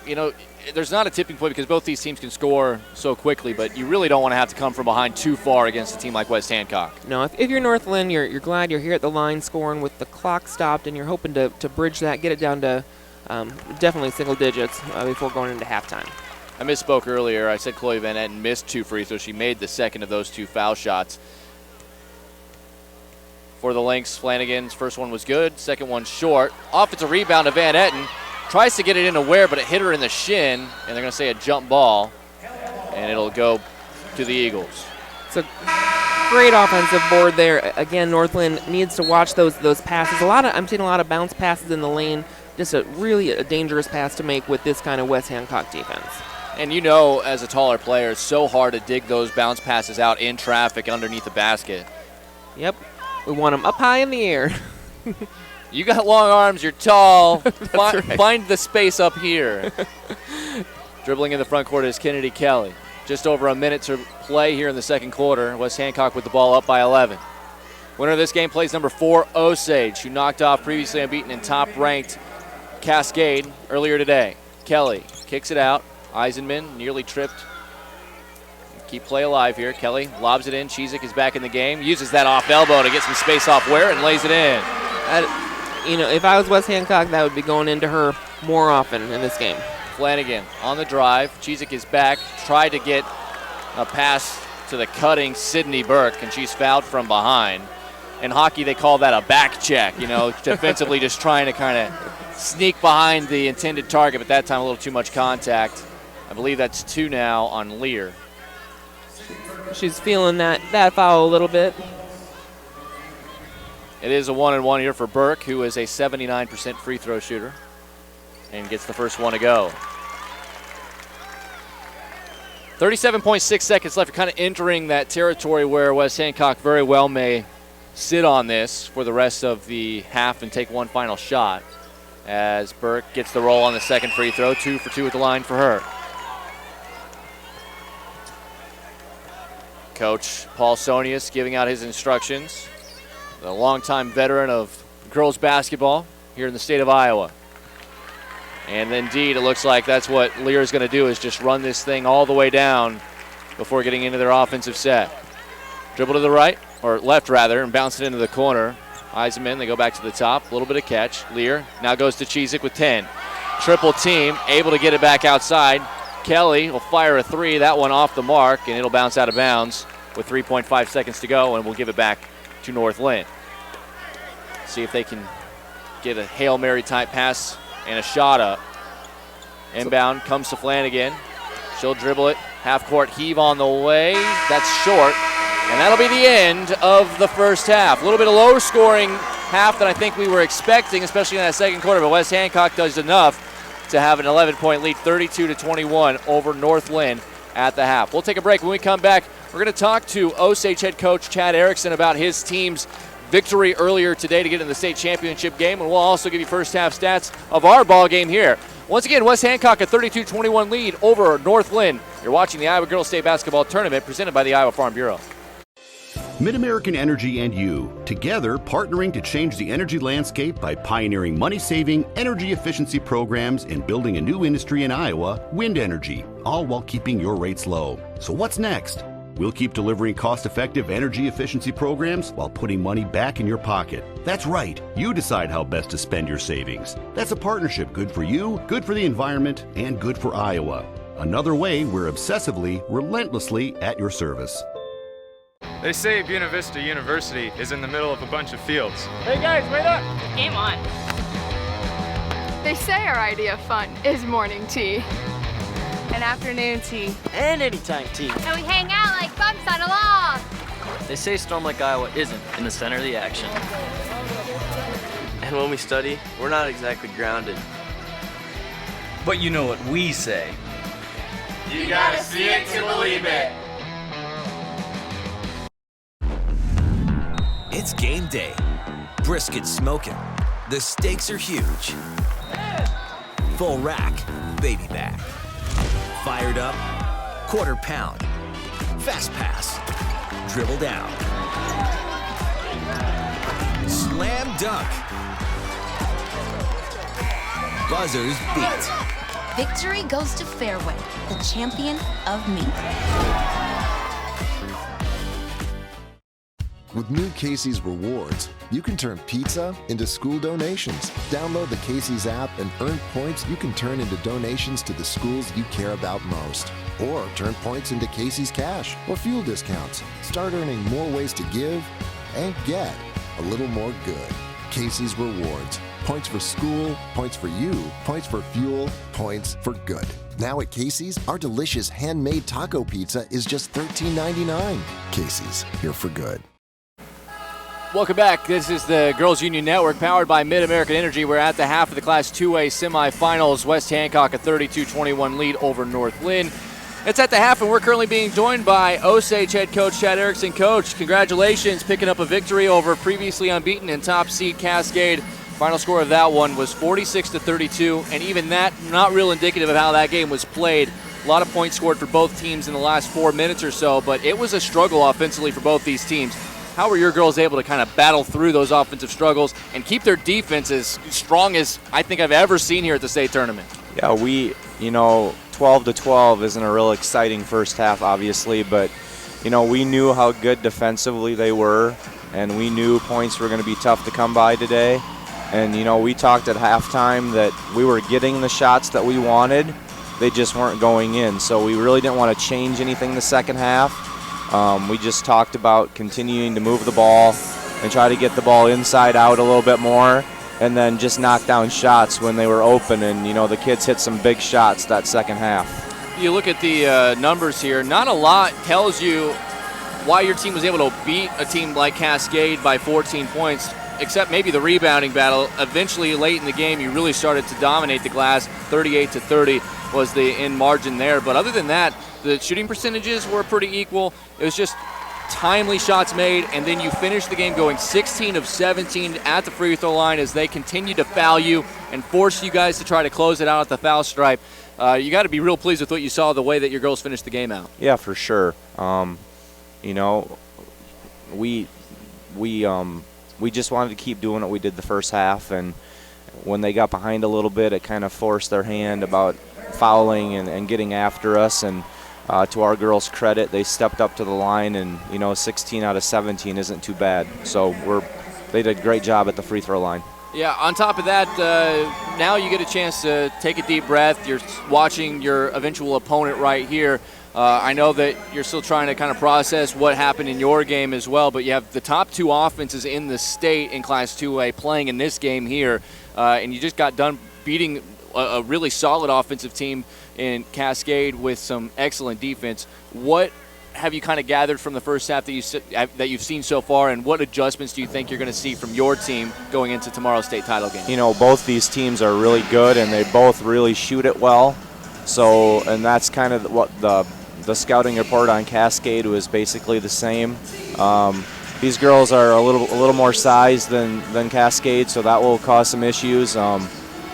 You know, there's not a tipping point because both these teams can score so quickly, but you really don't want to have to come from behind too far against a team like West Hancock. No, if you're North Linn, you're glad you're here at the line scoring with the clock stopped, and you're hoping to bridge that, get it down to definitely single digits before going into halftime. I misspoke earlier. I said Chloe Van Etten missed 2 free throws. She made the second of those 2 foul shots. For the Lynx, Flanagan's first one was good, second one short. Offensive rebound to Van Etten. Tries to get it into Ware, but it hit her in the shin, and they're going to say a jump ball, and it'll go to the Eagles. It's a great offensive board there. Again, North Linn needs to watch those passes. I'm seeing a lot of bounce passes in the lane. Just a really dangerous pass to make with this kind of West Hancock defense. And you know, as a taller player, it's so hard to dig those bounce passes out in traffic underneath the basket. Yep. We want them up high in the air. You got long arms, you're tall. Right. Find the space up here. Dribbling in the front court is Kennedy Kelly. Just over a minute to play here in the second quarter. West Hancock with the ball up by 11. Winner of this game plays number 4, Osage, who knocked off previously unbeaten and top-ranked Cascade earlier today. Kelly kicks it out. Eisenman nearly tripped. Keep play alive here. Kelly lobs it in. Chizik is back in the game. Uses that off elbow to get some space off Ware and lays it in. If I was West Hancock, that would be going into her more often in this game. Flanagan on the drive. Chizik is back. Tried to get a pass to the cutting Sydney Burke, and she's fouled from behind. In hockey, they call that a back check, defensively just trying to kind of sneak behind the intended target, but that time a little too much contact. I believe that's 2 now on Lear. She's feeling that foul a little bit. It is a 1-and-1 here for Burke, who is a 79% free throw shooter and gets the first one to go. 37.6 seconds left. You're kind of entering that territory where West Hancock very well may sit on this for the rest of the half and take one final shot as Burke gets the roll on the second free throw. 2 for 2 at the line for her. Coach Paul Sonius giving out his instructions. A longtime veteran of girls basketball here in the state of Iowa. And indeed, it looks like that's what Lear is going to do, is just run this thing all the way down before getting into their offensive set. Dribble to the right, or left rather, and bounce it into the corner. Eisenman, they go back to the top, a little bit of catch. Lear now goes to Chizik with 10. Triple team, able to get it back outside. Kelly will fire a 3, that one off the mark, and it'll bounce out of bounds with 3.5 seconds to go, and we'll give it back to North Linn. See if they can get a Hail Mary type pass and a shot up. Inbound comes to Flanagan. She'll dribble it. Half court heave on the way. That's short. And that'll be the end of the first half. A little bit of low scoring half than I think we were expecting, especially in that second quarter, but West Hancock does enough to have an 11-point lead, 32-21 over North Linn at the half. We'll take a break. When we come back, we're going to talk to Osage head coach Chad Erickson about his team's victory earlier today to get in the state championship game, and we'll also give you first half stats of our ball game here. Once again, West Hancock a 32-21 lead over North Linn. You're watching the Iowa Girls State Basketball Tournament presented by the Iowa Farm Bureau. Mid-American Energy and you, together partnering to change the energy landscape by pioneering money-saving, energy efficiency programs and building a new industry in Iowa, wind energy, all while keeping your rates low. So what's next? We'll keep delivering cost-effective energy efficiency programs while putting money back in your pocket. That's right, you decide how best to spend your savings. That's a partnership good for you, good for the environment, and good for Iowa. Another way we're obsessively, relentlessly at your service. They say Buena Vista University is in the middle of a bunch of fields. Hey guys, wait up! Game on. They say our idea of fun is morning tea. And afternoon tea. And anytime tea. And we hang out like bumps on a log. They say Storm Lake, Iowa isn't in the center of the action. And when we study, we're not exactly grounded. But you know what we say. You gotta see it to believe it. It's game day. Brisket smoking. The stakes are huge. Full rack, baby back. Fired up, quarter pound. Fast pass, dribble down. Slam dunk. Buzzers beat. Victory goes to Fairway, the champion of meat. With new Casey's Rewards, you can turn pizza into school donations. Download the Casey's app and earn points you can turn into donations to the schools you care about most. Or turn points into Casey's Cash or fuel discounts. Start earning more ways to give and get a little more good. Casey's Rewards. Points for school, points for you, points for fuel, points for good. Now at Casey's, our delicious handmade taco pizza is just $13.99. Casey's, here for good. Welcome back. This is the Girls Union Network powered by Mid-American Energy. We're at the half of the Class 2A semifinals. West Hancock a 32-21 lead over North Linn. It's at the half, and we're currently being joined by Osage head coach Chad Erickson. Coach, congratulations picking up a victory over previously unbeaten and top seed Cascade. Final score of that one was 46-32, and even that not real indicative of how that game was played. A lot of points scored for both teams in the last 4 minutes or so, but it was a struggle offensively for both these teams. How were your girls able to kind of battle through those offensive struggles and keep their defense as strong as I think I've ever seen here at the state tournament? Yeah, 12-12 isn't a real exciting first half, obviously, but, we knew how good defensively they were, and we knew points were going to be tough to come by today. And, we talked at halftime that we were getting the shots that we wanted. They just weren't going in. So we really didn't want to change anything the second half. We just talked about continuing to move the ball and try to get the ball inside out a little bit more and then just knock down shots when they were open. And, the kids hit some big shots that second half. You look at the numbers here, not a lot tells you why your team was able to beat a team like Cascade by 14 points, except maybe the rebounding battle. Eventually, late in the game, you really started to dominate the glass. 38-30 was the end margin there. But other than that, the shooting percentages were pretty equal. It was just timely shots made, and then you finished the game going 16 of 17 at the free throw line as they continued to foul you and force you guys to try to close it out at the foul stripe. You got to be real pleased with what you saw, the way that your girls finished the game out. Yeah, for sure. We just wanted to keep doing what we did the first half, and when they got behind a little bit, it kind of forced their hand about fouling and getting after us. And to our girls' credit, they stepped up to the line, and 16 out of 17 isn't too bad. So they did a great job at the free throw line. Yeah, on top of that, now you get a chance to take a deep breath. You're watching your eventual opponent right here. I know that you're still trying to kind of process what happened in your game as well, but you have the top two offenses in the state in Class 2A playing in this game here, and you just got done beating a really solid offensive team in Cascade with some excellent defense. What have you kind of gathered from the first half that you've seen so far, and what adjustments do you think you're going to see from your team going into tomorrow's state title game? Both these teams are really good, and they both really shoot it well. So, and that's kind of what the scouting report on Cascade was basically the same. These girls are a little more size than Cascade, so that will cause some issues.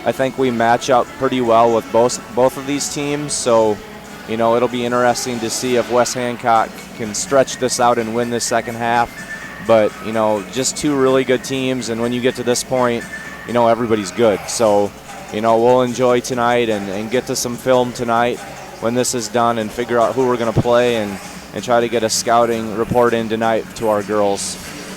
I think we match up pretty well with both of these teams, so it'll be interesting to see if West Hancock can stretch this out and win this second half. But, just two really good teams, and when you get to this point, everybody's good. So, we'll enjoy tonight and get to some film tonight when this is done and figure out who we're going to play and try to get a scouting report in tonight to our girls.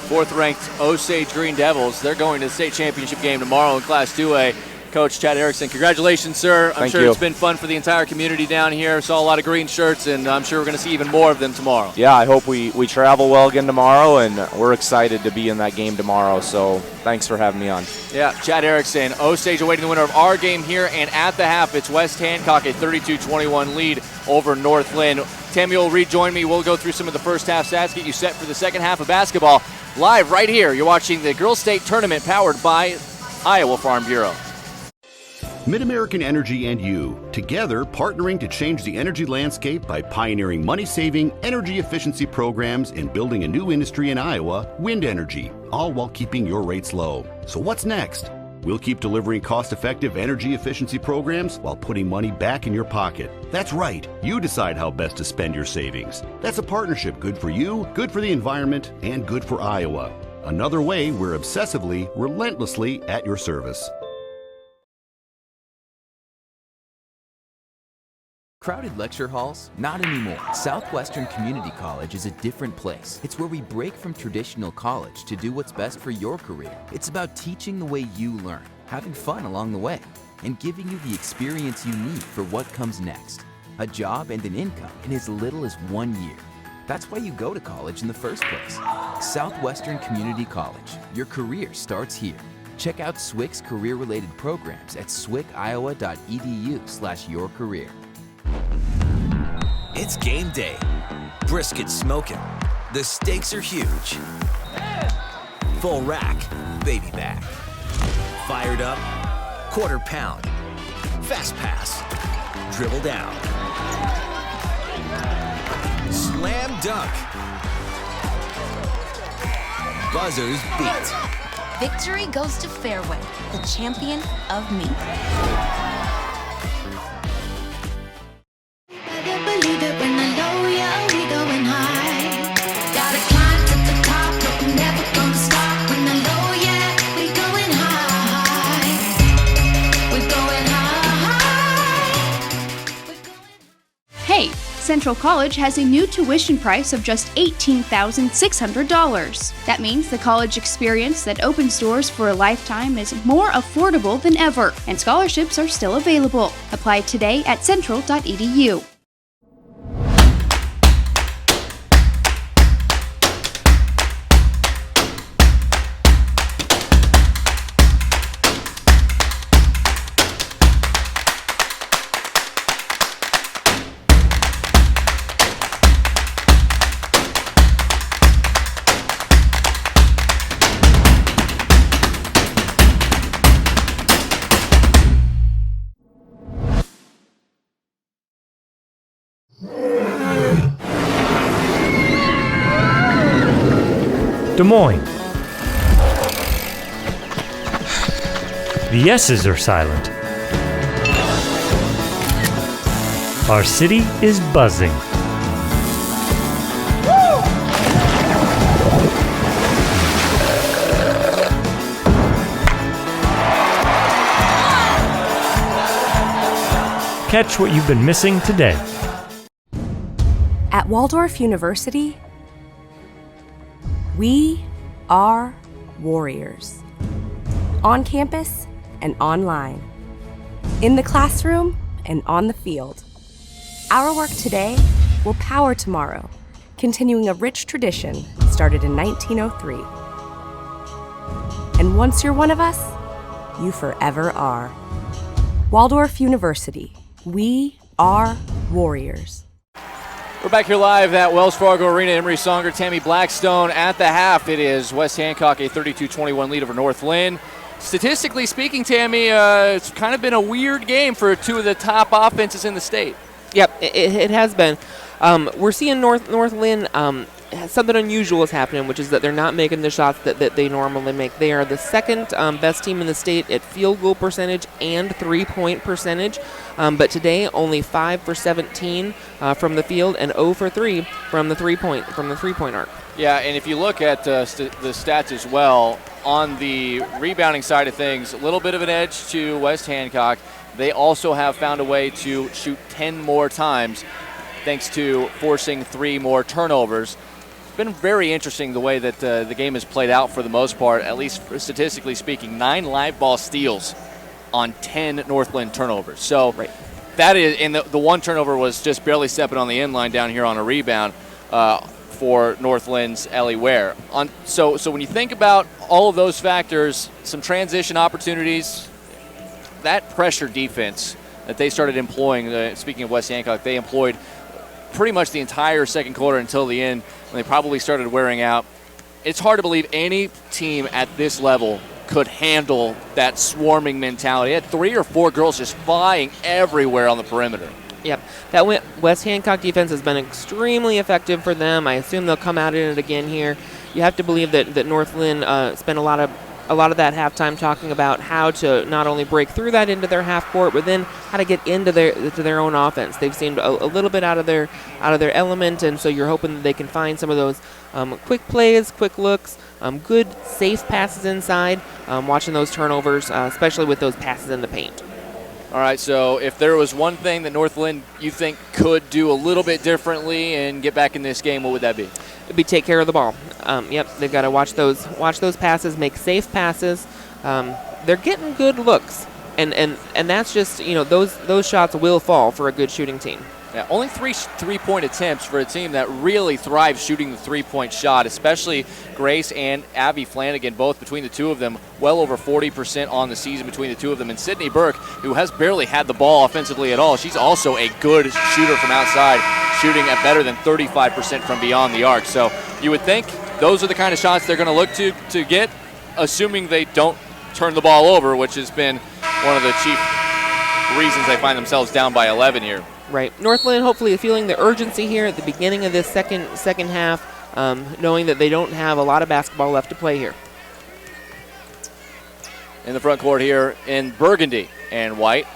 Fourth-ranked Osage Green Devils. They're going to the state championship game tomorrow in Class 2A. Coach Chad Erickson, congratulations, sir. I'm sure it's been fun for the entire community down here. Saw a lot of green shirts, and I'm sure we're going to see even more of them tomorrow. Yeah, I hope we travel well again tomorrow, and we're excited to be in that game tomorrow. So thanks for having me on. Yeah, Chad Erickson, Osage awaiting the winner of our game here, and at the half, it's West Hancock, a 32-21 lead over North Linn. Tammy will rejoin me. We'll go through some of the first half stats, get you set for the second half of basketball. Live right here, you're watching the Girls State Tournament powered by Iowa Farm Bureau. MidAmerican Energy and you, together partnering to change the energy landscape by pioneering money-saving, energy efficiency programs and building a new industry in Iowa, wind energy, all while keeping your rates low. So what's next? We'll keep delivering cost-effective energy efficiency programs while putting money back in your pocket. That's right, you decide how best to spend your savings. That's a partnership good for you, good for the environment, and good for Iowa. Another way we're obsessively, relentlessly at your service. Crowded lecture halls? Not anymore. Southwestern Community College is a different place. It's where we break from traditional college to do what's best for your career. It's about teaching the way you learn, having fun along the way, and giving you the experience you need for what comes next. A job and an income in as little as 1 year. That's why you go to college in the first place. Southwestern Community College. Your career starts here. Check out SWC's career-related programs at swciowa.edu/yourcareer. It's game day. Brisket smoking. The stakes are huge. Full rack, baby back. Fired up, quarter pound. Fast pass, dribble down. Slam dunk. Buzzers beat. Victory goes to Fairway, the champion of me. Hey, Central College has a new tuition price of just $18,600. That means the college experience that opens doors for a lifetime is more affordable than ever, and scholarships are still available. Apply today at central.edu. Des Moines. The S's are silent. Our city is buzzing. Catch what you've been missing today. At Waldorf University, we are warriors. On campus and online. In the classroom and on the field. Our work today will power tomorrow, continuing a rich tradition started in 1903. And once you're one of us, you forever are. Waldorf University, we are warriors. We're back here live at Wells Fargo Arena. Emery Songer, Tammy Blackstone at the half. It is West Hancock, a 32-21 lead over North Linn. Statistically speaking, Tammy, it's kind of been a weird game for two of the top offenses in the state. Yep, it has been. We're seeing North Linn something unusual is happening, which is that they're not making the shots that they normally make. They are the second best team in the state at field goal percentage and three-point percentage, but today only 5 for 17 from the field and 0 for 3 from the three-point arc. Yeah, and if you look at the stats as well, on the rebounding side of things, a little bit of an edge to West Hancock. They also have found a way to shoot 10 more times thanks to forcing 3 more turnovers. It's been very interesting the way that the game has played out for the most part, at least statistically speaking. 9 live ball steals on 10 North Linn turnovers. So that is, and the one turnover was just barely stepping on the end line down here on a rebound for North Linn's Ellie Ware. So when you think about all of those factors, some transition opportunities, that pressure defense that they started employing, speaking of West Hancock, they employed pretty much the entire second quarter until the end when they probably started wearing out. It's hard to believe any team at this level could handle that swarming mentality. They had 3 or 4 girls just flying everywhere on the perimeter. Yep, that West Hancock defense has been extremely effective for them. I assume they'll come out in it again here. You have to believe that North Linn spent a lot of that halftime talking about how to not only break through that into their half court, but then how to get into their own offense. They've seemed a little bit out of their element, and so you're hoping that they can find some of those quick plays, quick looks, good safe passes inside. Watching those turnovers, especially with those passes in the paint. All right, so if there was one thing that North Linn you think could do a little bit differently and get back in this game, what would that be? It'd be take care of the ball. Yep, they've got to watch those passes, make safe passes. They're getting good looks, and that's just, those shots will fall for a good shooting team. Yeah, only 3 3-point attempts for a team that really thrives shooting the 3-point shot, especially Grace and Abby Flanagan, both between the two of them, well over 40% on the season between the two of them. And Sydney Burke, who has barely had the ball offensively at all, she's also a good shooter from outside, shooting at better than 35% from beyond the arc. So you would think those are the kind of shots they're going to look to get, assuming they don't turn the ball over, which has been one of the chief reasons they find themselves down by 11 here. Right. North Linn hopefully feeling the urgency here at the beginning of this second half, knowing that they don't have a lot of basketball left to play here. In the front court here in burgundy and white,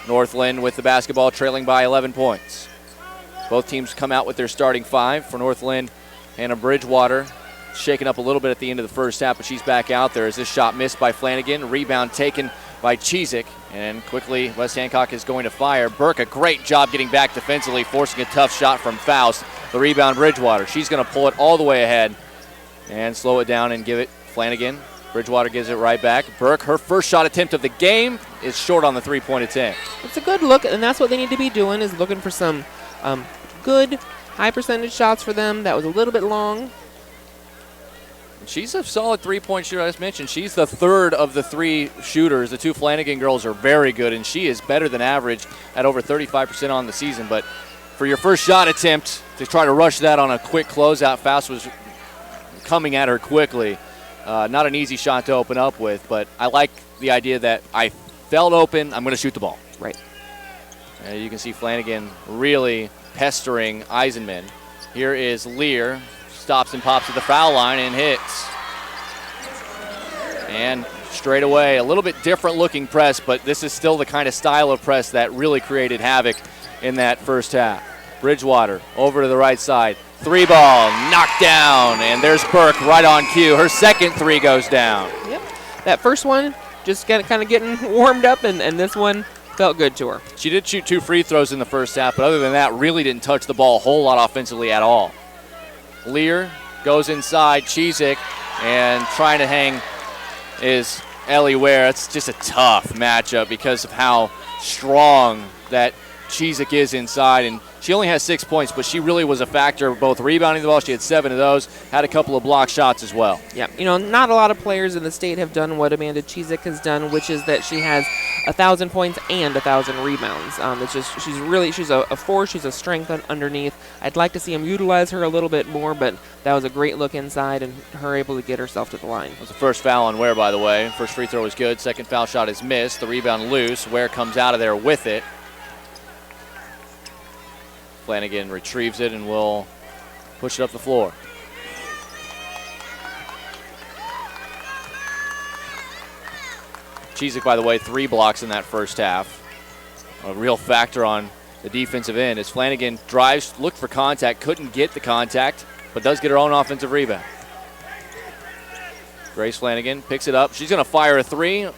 North Linn with the basketball trailing by 11 points. Both teams come out with their starting 5. For North Linn, Hannah Bridgewater shaken up a little bit at the end of the first half, but she's back out there as this shot missed by Flanagan. Rebound taken by Chizik, and quickly West Hancock is going to fire. Burke, a great job getting back defensively, forcing a tough shot from Faust. The rebound, Bridgewater. She's going to pull it all the way ahead and slow it down and give it Flanagan. Bridgewater gives it right back. Burke, her first shot attempt of the game, is short on the 3-point attempt. It's a good look, and that's what they need to be doing, is looking for some good high percentage shots for them. That was a little bit long. She's a solid 3-point shooter. As mentioned, she's the third of the 3 shooters. The 2 Flanagan girls are very good, and she is better than average at over 35% on the season. But for your first shot attempt, to try to rush that on a quick closeout, Faust was coming at her quickly. Not an easy shot to open up with, but I like the idea that I felt open, I'm going to shoot the ball. Right. You can see Flanagan really pestering Eisenman. Here is Lear. Stops and pops at the foul line and hits. And straight away, a little bit different looking press, but this is still the kind of style of press that really created havoc in that first half. Bridgewater over to the right side. 3-ball, knocked down, and there's Burke right on cue. Her second 3 goes down. Yep. That first one just kind of getting warmed up, and this one felt good to her. She did shoot 2 free throws in the first half, but other than that, really didn't touch the ball a whole lot offensively at all. Lear goes inside, Chizik, and trying to hang is Ellie Ware. It's just a tough matchup because of how strong that Chizik is inside, and she only has 6 points, but she really was a factor of both rebounding the ball. She had 7 of those, had a couple of block shots as well. Yeah, not a lot of players in the state have done what Amanda Chizik has done, which is that she has 1,000 points and 1,000 rebounds. It's just she's a force. She's a strength underneath. I'd like to see him utilize her a little bit more, but that was a great look inside and her able to get herself to the line. It was the first foul on Ware, by the way. First free throw was good. Second foul shot is missed. The rebound loose. Ware comes out of there with it. Flanagan retrieves it and will push it up the floor. Chizik, by the way, 3 blocks in that first half. A real factor on the defensive end as Flanagan drives, looked for contact, couldn't get the contact, but does get her own offensive rebound. Grace Flanagan picks it up. She's going to fire a 3.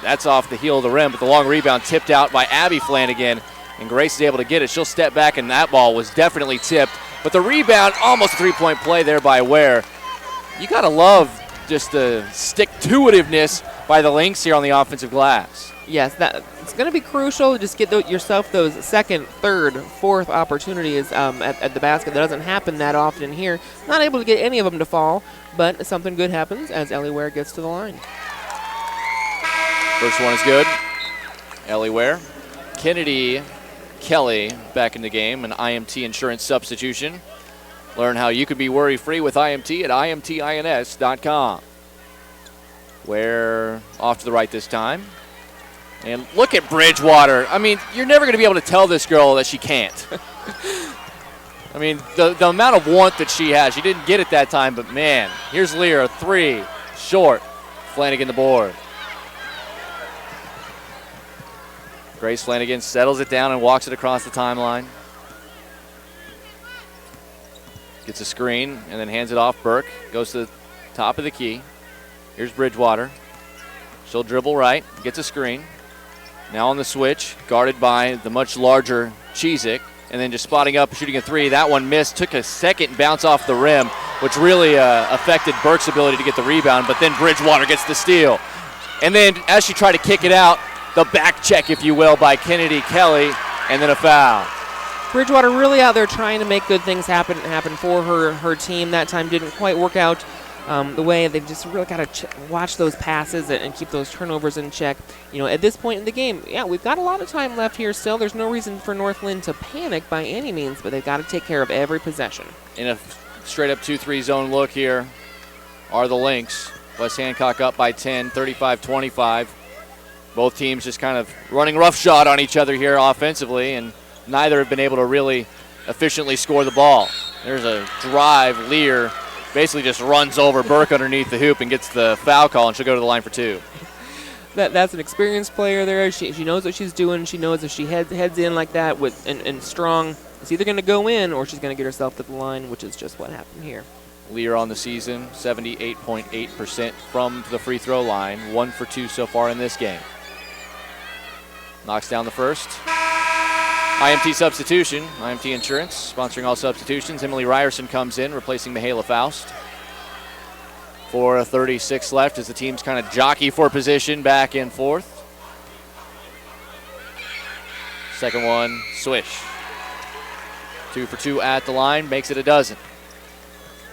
That's off the heel of the rim, but the long rebound tipped out by Abby Flanagan, and Grace is able to get it. She'll step back, and that ball was definitely tipped. But the rebound, almost a 3-point play there by Ware. You got to love just the stick-to-itiveness by the Lynx here on the offensive glass. Yes, it's going to be crucial to just get yourself those second, third, fourth opportunities at the basket. That doesn't happen that often here. Not able to get any of them to fall, but something good happens as Ellie Ware gets to the line. First one is good. Ellie Ware. Kennedy Kelly back in the game, an IMT insurance substitution. Learn how you can be worry-free with IMT at imtins.com. Ware off to the right this time. And look at Bridgewater. I mean, you're never going to be able to tell this girl that she can't. I mean, the amount of warmth that she has. She didn't get it that time, but man, here's Lear, 3, short. Flanagan the board. Grace Flanagan settles it down and walks it across the timeline. Gets a screen and then hands it off. Burke goes to the top of the key. Here's Bridgewater. She'll dribble right, gets a screen. Now on the switch, guarded by the much larger Chizik, and then just spotting up, shooting a 3. That one missed, took a second bounce off the rim, which really affected Burke's ability to get the rebound, but then Bridgewater gets the steal. And then as she tried to kick it out, the back check, if you will, by Kennedy Kelly, and then a foul. Bridgewater really out there trying to make good things happen for her team. That time didn't quite work out the way. They've just really got to watch those passes and keep those turnovers in check. You know, at this point in the game, yeah, we've got a lot of time left here still. There's no reason for North Linn to panic by any means, but they've got to take care of every possession. In a straight-up 2-3 zone look here are the Lynx. West Hancock up by 10, 35-25. Both teams just kind of running roughshod on each other here offensively, and neither have been able to really efficiently score the ball. There's a drive. Lear basically just runs over Burke underneath the hoop and gets the foul call, and she'll go to the line for 2. That's an experienced player there. She knows what she's doing. She knows if she heads in like that and strong, it's either going to go in or she's going to get herself to the line, which is just what happened here. Lear on the season, 78.8% from the free throw line, 1 for 2 so far in this game. Knocks down the first. IMT substitution, IMT Insurance, sponsoring all substitutions. Emily Ryerson comes in, replacing Mihaela Faust. 4:36 left as the teams kind of jockey for position back and forth. Second one, swish. 2 for 2 at the line, makes it a dozen.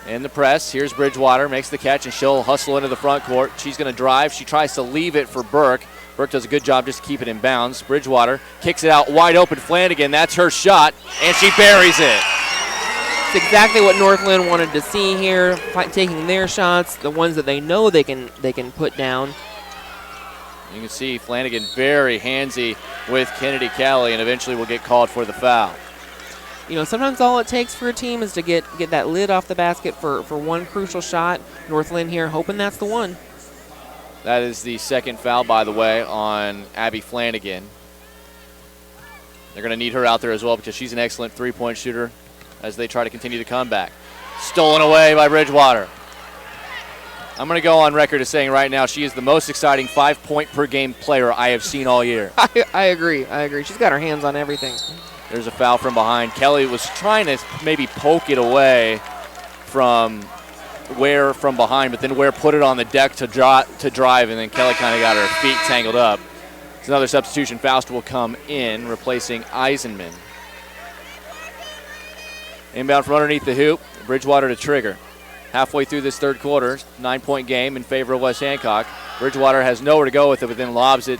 In the press, here's Bridgewater, makes the catch, and she'll hustle into the front court. She's going to drive. She tries to leave it for Burke. Burke does a good job just to keep it in bounds. Bridgewater kicks it out wide open. Flanagan, that's her shot, and she buries it. It's exactly what North Linn wanted to see here, taking their shots, the ones that they know they can put down. You can see Flanagan very handsy with Kennedy Kelly, and eventually will get called for the foul. You know, sometimes all it takes for a team is to get that lid off the basket for one crucial shot. North Linn here hoping that's the one. That is the second foul, by the way, on Abby Flanagan. They're going to need her out there as well because she's an excellent three-point shooter as they try to continue the comeback. Stolen away by Bridgewater. I'm going to go on record as saying right now she is the most exciting 5-point-per-game player I have seen all year. I agree. She's got her hands on everything. There's a foul from behind. Kelly was trying to maybe poke it away from Ware from behind, but then Ware put it on the deck to drive, and then Kelly kind of got her feet tangled up. It's another substitution. Faust will come in, replacing Eisenman. Inbound from underneath the hoop. Bridgewater to trigger. Halfway through this third quarter, 9-point game in favor of West Hancock. Bridgewater has nowhere to go with it, but then lobs it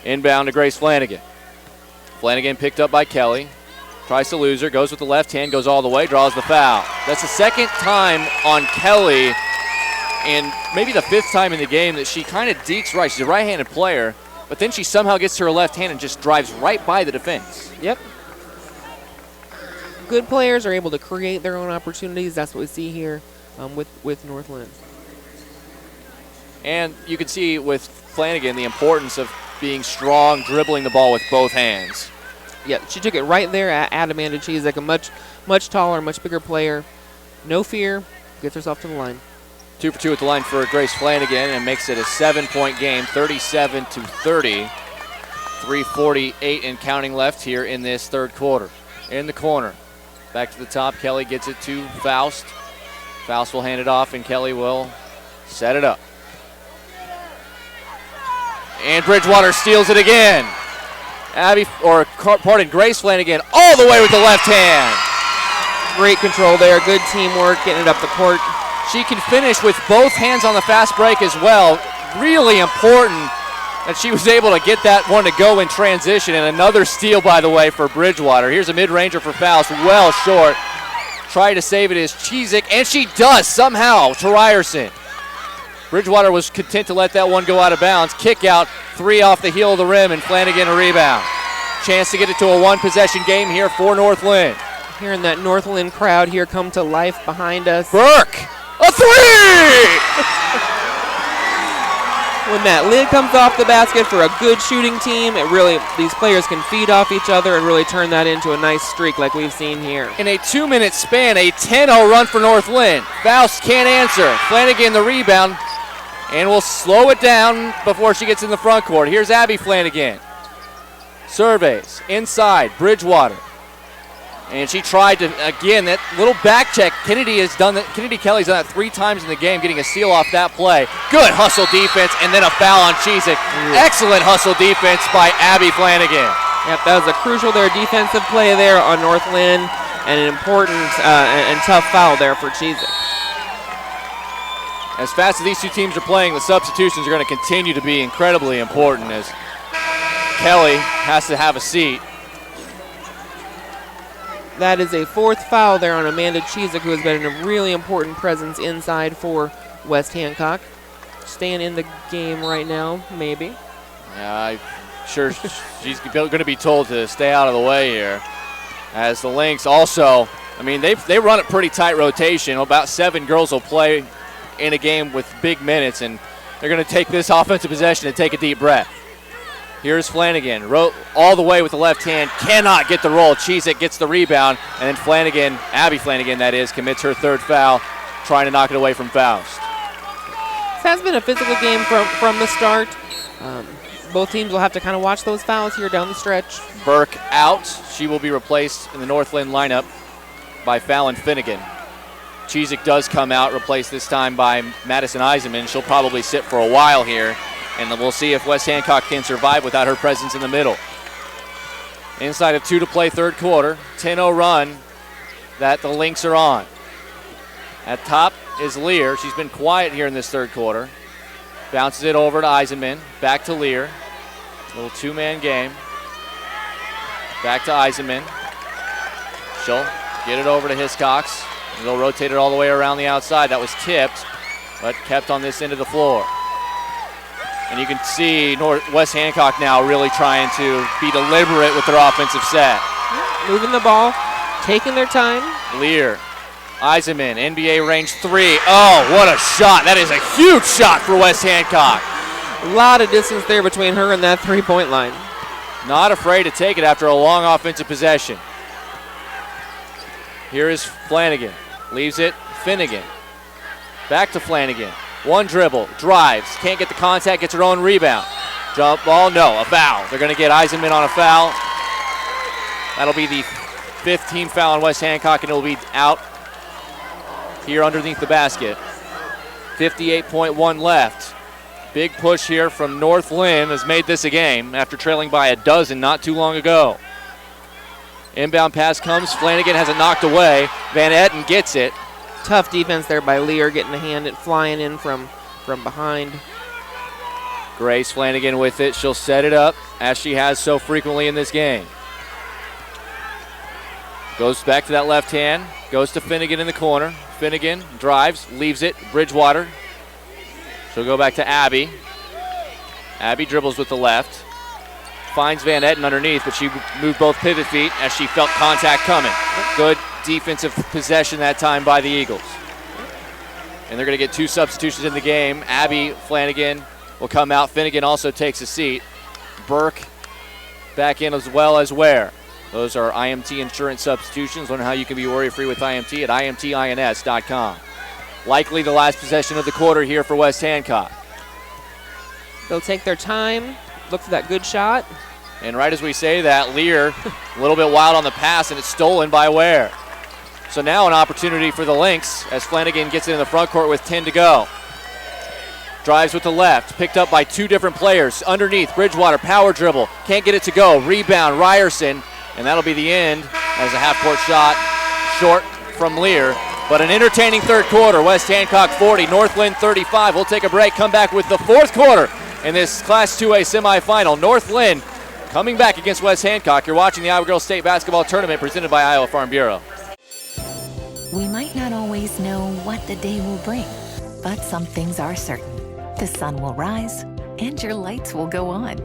inbound to Grace Flanagan. Flanagan picked up by Kelly. Tries to lose her, goes with the left hand, goes all the way, draws the foul. That's the second time on Kelly and maybe the fifth time in the game that she kind of dekes right. She's a right-handed player, but then she somehow gets to her left hand and just drives right by the defense. Yep. Good players are able to create their own opportunities. That's what we see here with North Linn. And you can see with Flanagan the importance of being strong, dribbling the ball with both hands. Yeah, she took it right there at Amanda Cheezick, a much taller, much bigger player. No fear, gets herself to the line. 2 for 2 at the line for Grace Flanagan and makes it a 7-point game, 37-30. 3:48 and counting left here in this third quarter. In the corner, back to the top, Kelly gets it to Faust. Faust will hand it off and Kelly will set it up. And Bridgewater steals it again. Grace Flanagan all the way with the left hand. Great control there, good teamwork, getting it up the court. She can finish with both hands on the fast break as well. Really important that she was able to get that one to go in transition. And another steal, by the way, for Bridgewater. Here's a mid-ranger for Faust, well short. Try to save it is Cheezick, and she does somehow to Ryerson. Bridgewater was content to let that one go out of bounds. Kick out, 3 off the heel of the rim, and Flanagan a rebound. Chance to get it to a one-possession game here for North Linn. Hearing that North Linn crowd here come to life behind us. Burke, a 3! When that lid comes off the basket for a good shooting team, these players can feed off each other and really turn that into a nice streak like we've seen here. In a 2-minute span, a 10-0 run for North Linn. Faust can't answer. Flanagan the rebound, and we'll slow it down before she gets in the front court. Here's Abby Flanagan. Surveys, inside, Bridgewater. And she tried to, again, that little back check. Kennedy Kelly's done that 3 times in the game, getting a steal off that play. Good hustle defense, and then a foul on Cheezick. Excellent hustle defense by Abby Flanagan. Yep, that was a crucial defensive play there on North Linn, and an important and tough foul there for Cheezick. As fast as these two teams are playing, the substitutions are going to continue to be incredibly important as Kelly has to have a seat. That is a 4th foul there on Amanda Cheezick, who has been a really important presence inside for West Hancock. Staying in the game right now, maybe. Yeah, I'm sure she's going to be told to stay out of the way here. As the Lynx also, they run a pretty tight rotation. About 7 girls will play in a game with big minutes, and they're going to take this offensive possession and take a deep breath. Here's Flanagan, all the way with the left hand, cannot get the roll. Cheezick gets the rebound, and then Flanagan, Abby Flanagan that is, commits her 3rd foul, trying to knock it away from Faust. This has been a physical game from the start. Both teams will have to kind of watch those fouls here down the stretch. Burke out. She will be replaced in the North Linn lineup by Fallon Finnegan. Cheezick does come out, replaced this time by Madison Eisenman. She'll probably sit for a while here. And we'll see if West Hancock can survive without her presence in the middle. Inside of 2 to play third quarter. 10-0 run that the Lynx are on. At top is Lear. She's been quiet here in this third quarter. Bounces it over to Eisenman. Back to Lear. Little 2-man game. Back to Eisenman. She'll get it over to Hiscox. And they'll rotate it all the way around the outside. That was tipped, but kept on this end of the floor. And you can see West Hancock now really trying to be deliberate with their offensive set. Moving the ball, taking their time. Lear, Eisenman, NBA range 3. Oh, what a shot. That is a huge shot for West Hancock. A lot of distance there between her and that 3-point line. Not afraid to take it after a long offensive possession. Here is Flanagan. Leaves it, Finnegan. Back to Flanagan. One dribble, drives, can't get the contact, gets her own rebound. Jump ball, no, a foul. They're going to get Eisenman on a foul. That'll be the 15th foul on West Hancock, and it'll be out here underneath the basket. 58.1 left. Big push here from North Linn has made this a game after trailing by a dozen not too long ago. Inbound pass comes, Flanagan has it knocked away. Van Etten gets it. Tough defense there by Lear, getting the hand flying in from behind. Grace Flanagan with it. She'll set it up as she has so frequently in this game. Goes back to that left hand. Goes to Finnegan in the corner. Finnegan drives, leaves it. Bridgewater. She'll go back to Abby. Abby dribbles with the left. Finds Van Etten underneath, but she moved both pivot feet as she felt contact coming. Good defensive possession that time by the Eagles. And they're going to get 2 substitutions in the game. Abby Flanagan will come out. Finnegan also takes a seat. Burke back in as well as Ware. Those are IMT insurance substitutions. Learn how you can be worry-free with IMT at imtins.com. Likely the last possession of the quarter here for West Hancock. They'll take their time, look for that good shot. And right as we say that, Lear a little bit wild on the pass, and it's stolen by Ware. So now an opportunity for the Lynx as Flanagan gets it in the front court with 10 to go. Drives with the left, picked up by 2 different players. Underneath, Bridgewater, power dribble, can't get it to go. Rebound, Ryerson, and that'll be the end as a half-court shot short from Lear. But an entertaining third quarter. West Hancock 40, North Linn 35. We'll take a break, come back with the fourth quarter in this Class 2A semifinal. North Linn coming back against West Hancock. You're watching the Iowa Girls State Basketball Tournament presented by Iowa Farm Bureau. We might not always know what the day will bring, but some things are certain. The sun will rise and your lights will go on.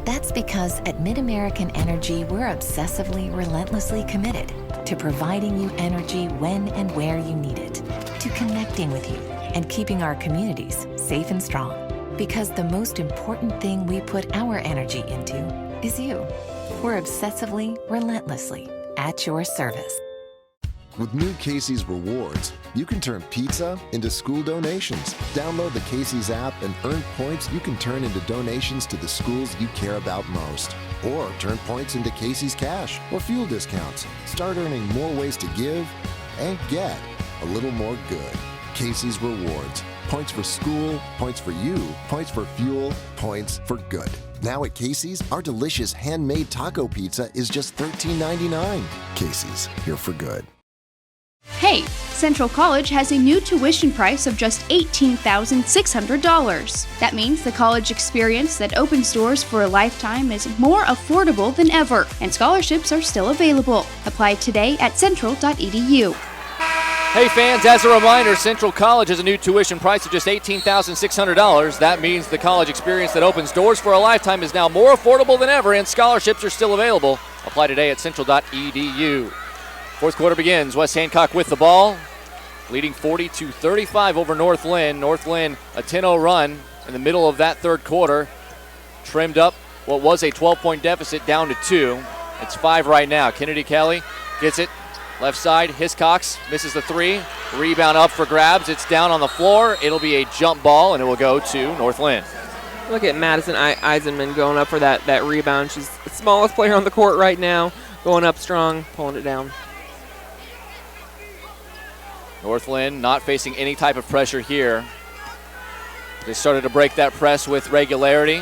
That's because at MidAmerican Energy, we're obsessively, relentlessly committed to providing you energy when and where you need it, to connecting with you and keeping our communities safe and strong. Because the most important thing we put our energy into is you. We're obsessively, relentlessly at your service. With new Casey's Rewards, you can turn pizza into school donations. Download the Casey's app and earn points you can turn into donations to the schools you care about most. Or turn points into Casey's Cash or fuel discounts. Start earning more ways to give and get a little more good. Casey's Rewards. Points for school, points for you, points for fuel, points for good. Now at Casey's, our delicious handmade taco pizza is just $13.99. Casey's, here for good. Hey, Central College has a new tuition price of just $18,600. That means the college experience that opens doors for a lifetime is more affordable than ever, and scholarships are still available. Apply today at central.edu. Hey fans, as a reminder, Central College has a new tuition price of just $18,600. That means the college experience that opens doors for a lifetime is now more affordable than ever, and scholarships are still available. Apply today at central.edu. Fourth quarter begins. West Hancock with the ball, leading 40-35 over North Linn. North Linn, a 10-0 run in the middle of that third quarter. Trimmed up what was a 12-point deficit down to 2. It's 5 right now. Kennedy Kelly gets it. Left side, Hiscox misses the 3. Rebound up for grabs. It's down on the floor. It'll be a jump ball, and it will go to North Linn. Look at Madison Eisenman going up for that rebound. She's the smallest player on the court right now, going up strong, pulling it down. North Linn not facing any type of pressure here. They started to break that press with regularity.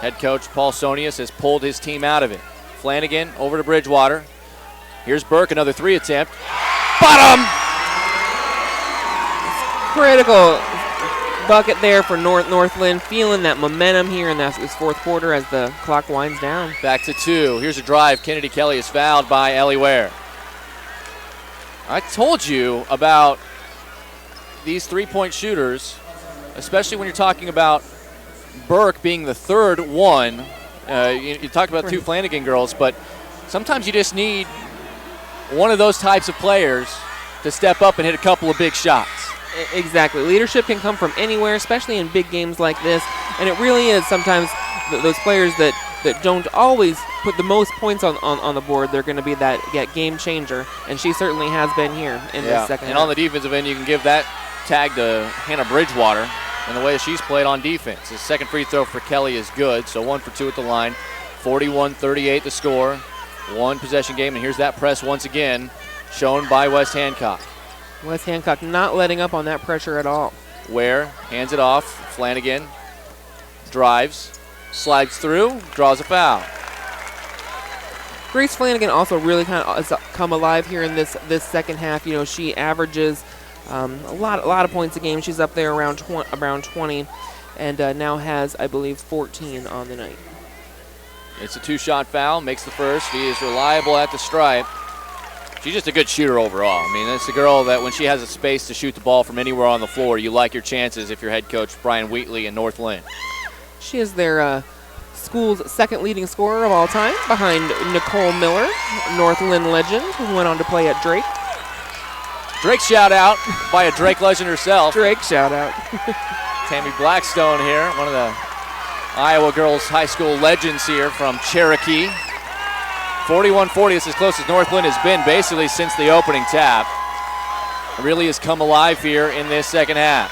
Head coach Paul Sonius has pulled his team out of it. Flanagan over to Bridgewater. Here's Burke, another 3 attempt. Bottom! Critical bucket there for North Linn, feeling that momentum here in this fourth quarter as the clock winds down. Back to 2. Here's a drive. Kennedy Kelly is fouled by Ellie Ware. I told you about these 3-point shooters, especially when you're talking about Burke being the third one. You talked about 2 Flanagan girls, but sometimes you just need one of those types of players to step up and hit a couple of big shots. Exactly. Leadership can come from anywhere, especially in big games like this, and it really is sometimes those players that don't always put the most points on the board. They're going to be that game changer, and she certainly has been here in this second half. And on the defensive end, you can give that tag to Hannah Bridgewater and the way she's played on defense. His second free throw for Kelly is good, so 1 for 2 at the line. 41-38 the score. 1 possession game, and here's that press once again, shown by West Hancock. West Hancock not letting up on that pressure at all. Ware hands it off. Flanagan drives, slides through, draws a foul. Grace Flanagan also really kind of has come alive here in this second half. You know, she averages a lot of points a game. She's up there around 20, and now has, I believe, 14 on the night. It's a 2-shot foul, makes the first. She is reliable at the stripe. She's just a good shooter overall. I mean, it's a girl that when she has a space to shoot the ball from anywhere on the floor, you like your chances if you're head coach Brian Wheatley and North Linn. She is their school's second leading scorer of all time, behind Nicole Miller, North Linn legend, who went on to play at Drake. Drake shout out by a Drake legend herself. Drake shout out. Tammy Blackstone here, one of the Iowa girls high school legends here from Cherokee. 41-40, it's as close as North Linn has been basically since the opening tap. It really has come alive here in this second half.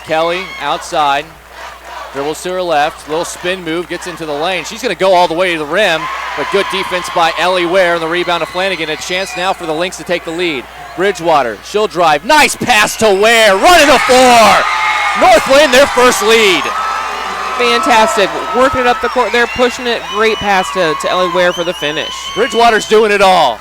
Kelly outside, dribbles to her left, little spin move, gets into the lane. She's going to go all the way to the rim, but good defense by Ellie Ware, and the rebound to Flanagan. A chance now for the Lynx to take the lead. Bridgewater, she'll drive, nice pass to Ware, running the floor. North Linn, their first lead. Fantastic, working it up the court there, pushing it, great pass to Ellie Ware for the finish. Bridgewater's doing it all.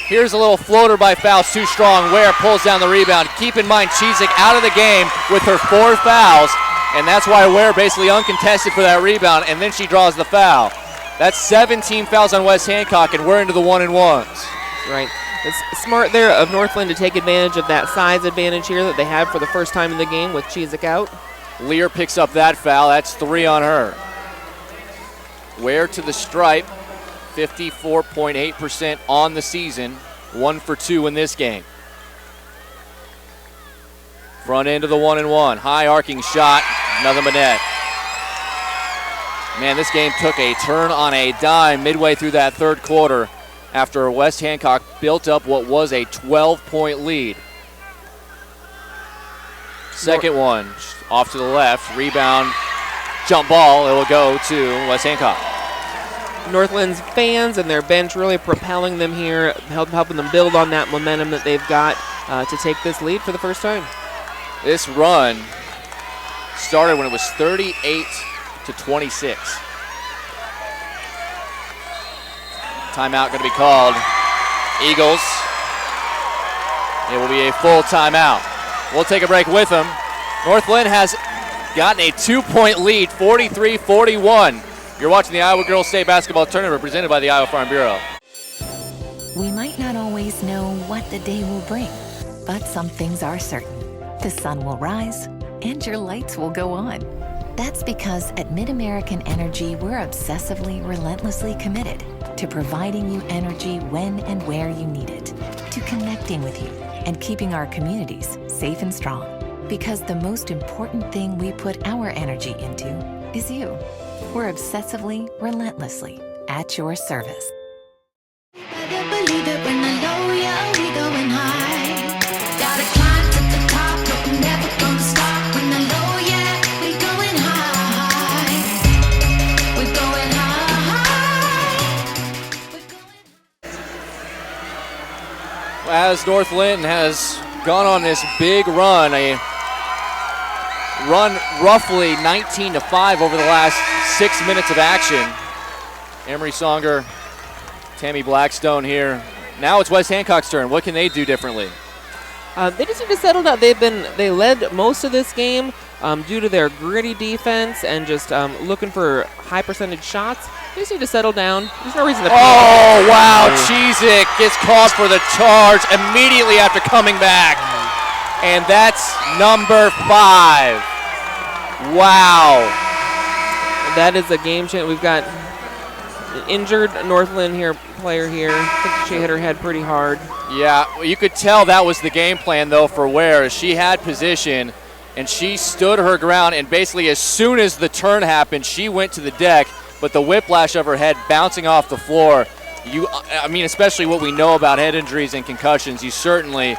Here's a little floater by Faust, too strong. Ware pulls down the rebound. Keep in mind, Chizik out of the game with her 4 fouls, and that's why Ware basically uncontested for that rebound, and then she draws the foul. That's 17 fouls on West Hancock, and we're into the 1-and-1s. Right. It's smart there of North Linn to take advantage of that size advantage here that they have for the first time in the game with Chizik out. Lear picks up that foul. That's 3 on her. Ware to the stripe. 54.8% on the season. 1 for 2 in this game. Front end of the 1-and-1. High arcing shot. Nothing but net. Man, this game took a turn on a dime midway through that third quarter after West Hancock built up what was a 12-point lead. Second one, off to the left, rebound, jump ball, it will go to West Hancock. North Linn's fans and their bench really propelling them here, helping them build on that momentum that they've got to take this lead for the first time. This run started when it was 38-26. Timeout going to be called. Eagles. It will be a full timeout. We'll take a break with them. North Linn has gotten a 2-point lead, 43-41. You're watching the Iowa Girls State Basketball Tournament presented by the Iowa Farm Bureau. We might not always know what the day will bring, but some things are certain. The sun will rise and your lights will go on. That's because at MidAmerican Energy, we're obsessively, relentlessly committed to providing you energy when and where you need it, to connecting with you and keeping our communities safe and strong. Because the most important thing we put our energy into is you. We're obsessively, relentlessly at your service. As North Linn has gone on this big run, a run roughly 19-5 over the last 6 minutes of action. Emery Songer, Tammy Blackstone here. Now it's West Hancock's turn. What can they do differently? They just need to settle down. They led most of this game due to their gritty defense and just looking for high percentage shots. They just need to settle down. There's no reason to. Oh wow! Chizik gets called for the charge immediately after coming back, and that's number 5. Wow! That is a game changer. We've got an injured North Linn player here. I think she hit her head pretty hard. Yeah, you could tell that was the game plan, though, for Ware. She had position, and she stood her ground, and basically as soon as the turn happened, she went to the deck, but the whiplash of her head bouncing off the floor, I mean, especially what we know about head injuries and concussions, you certainly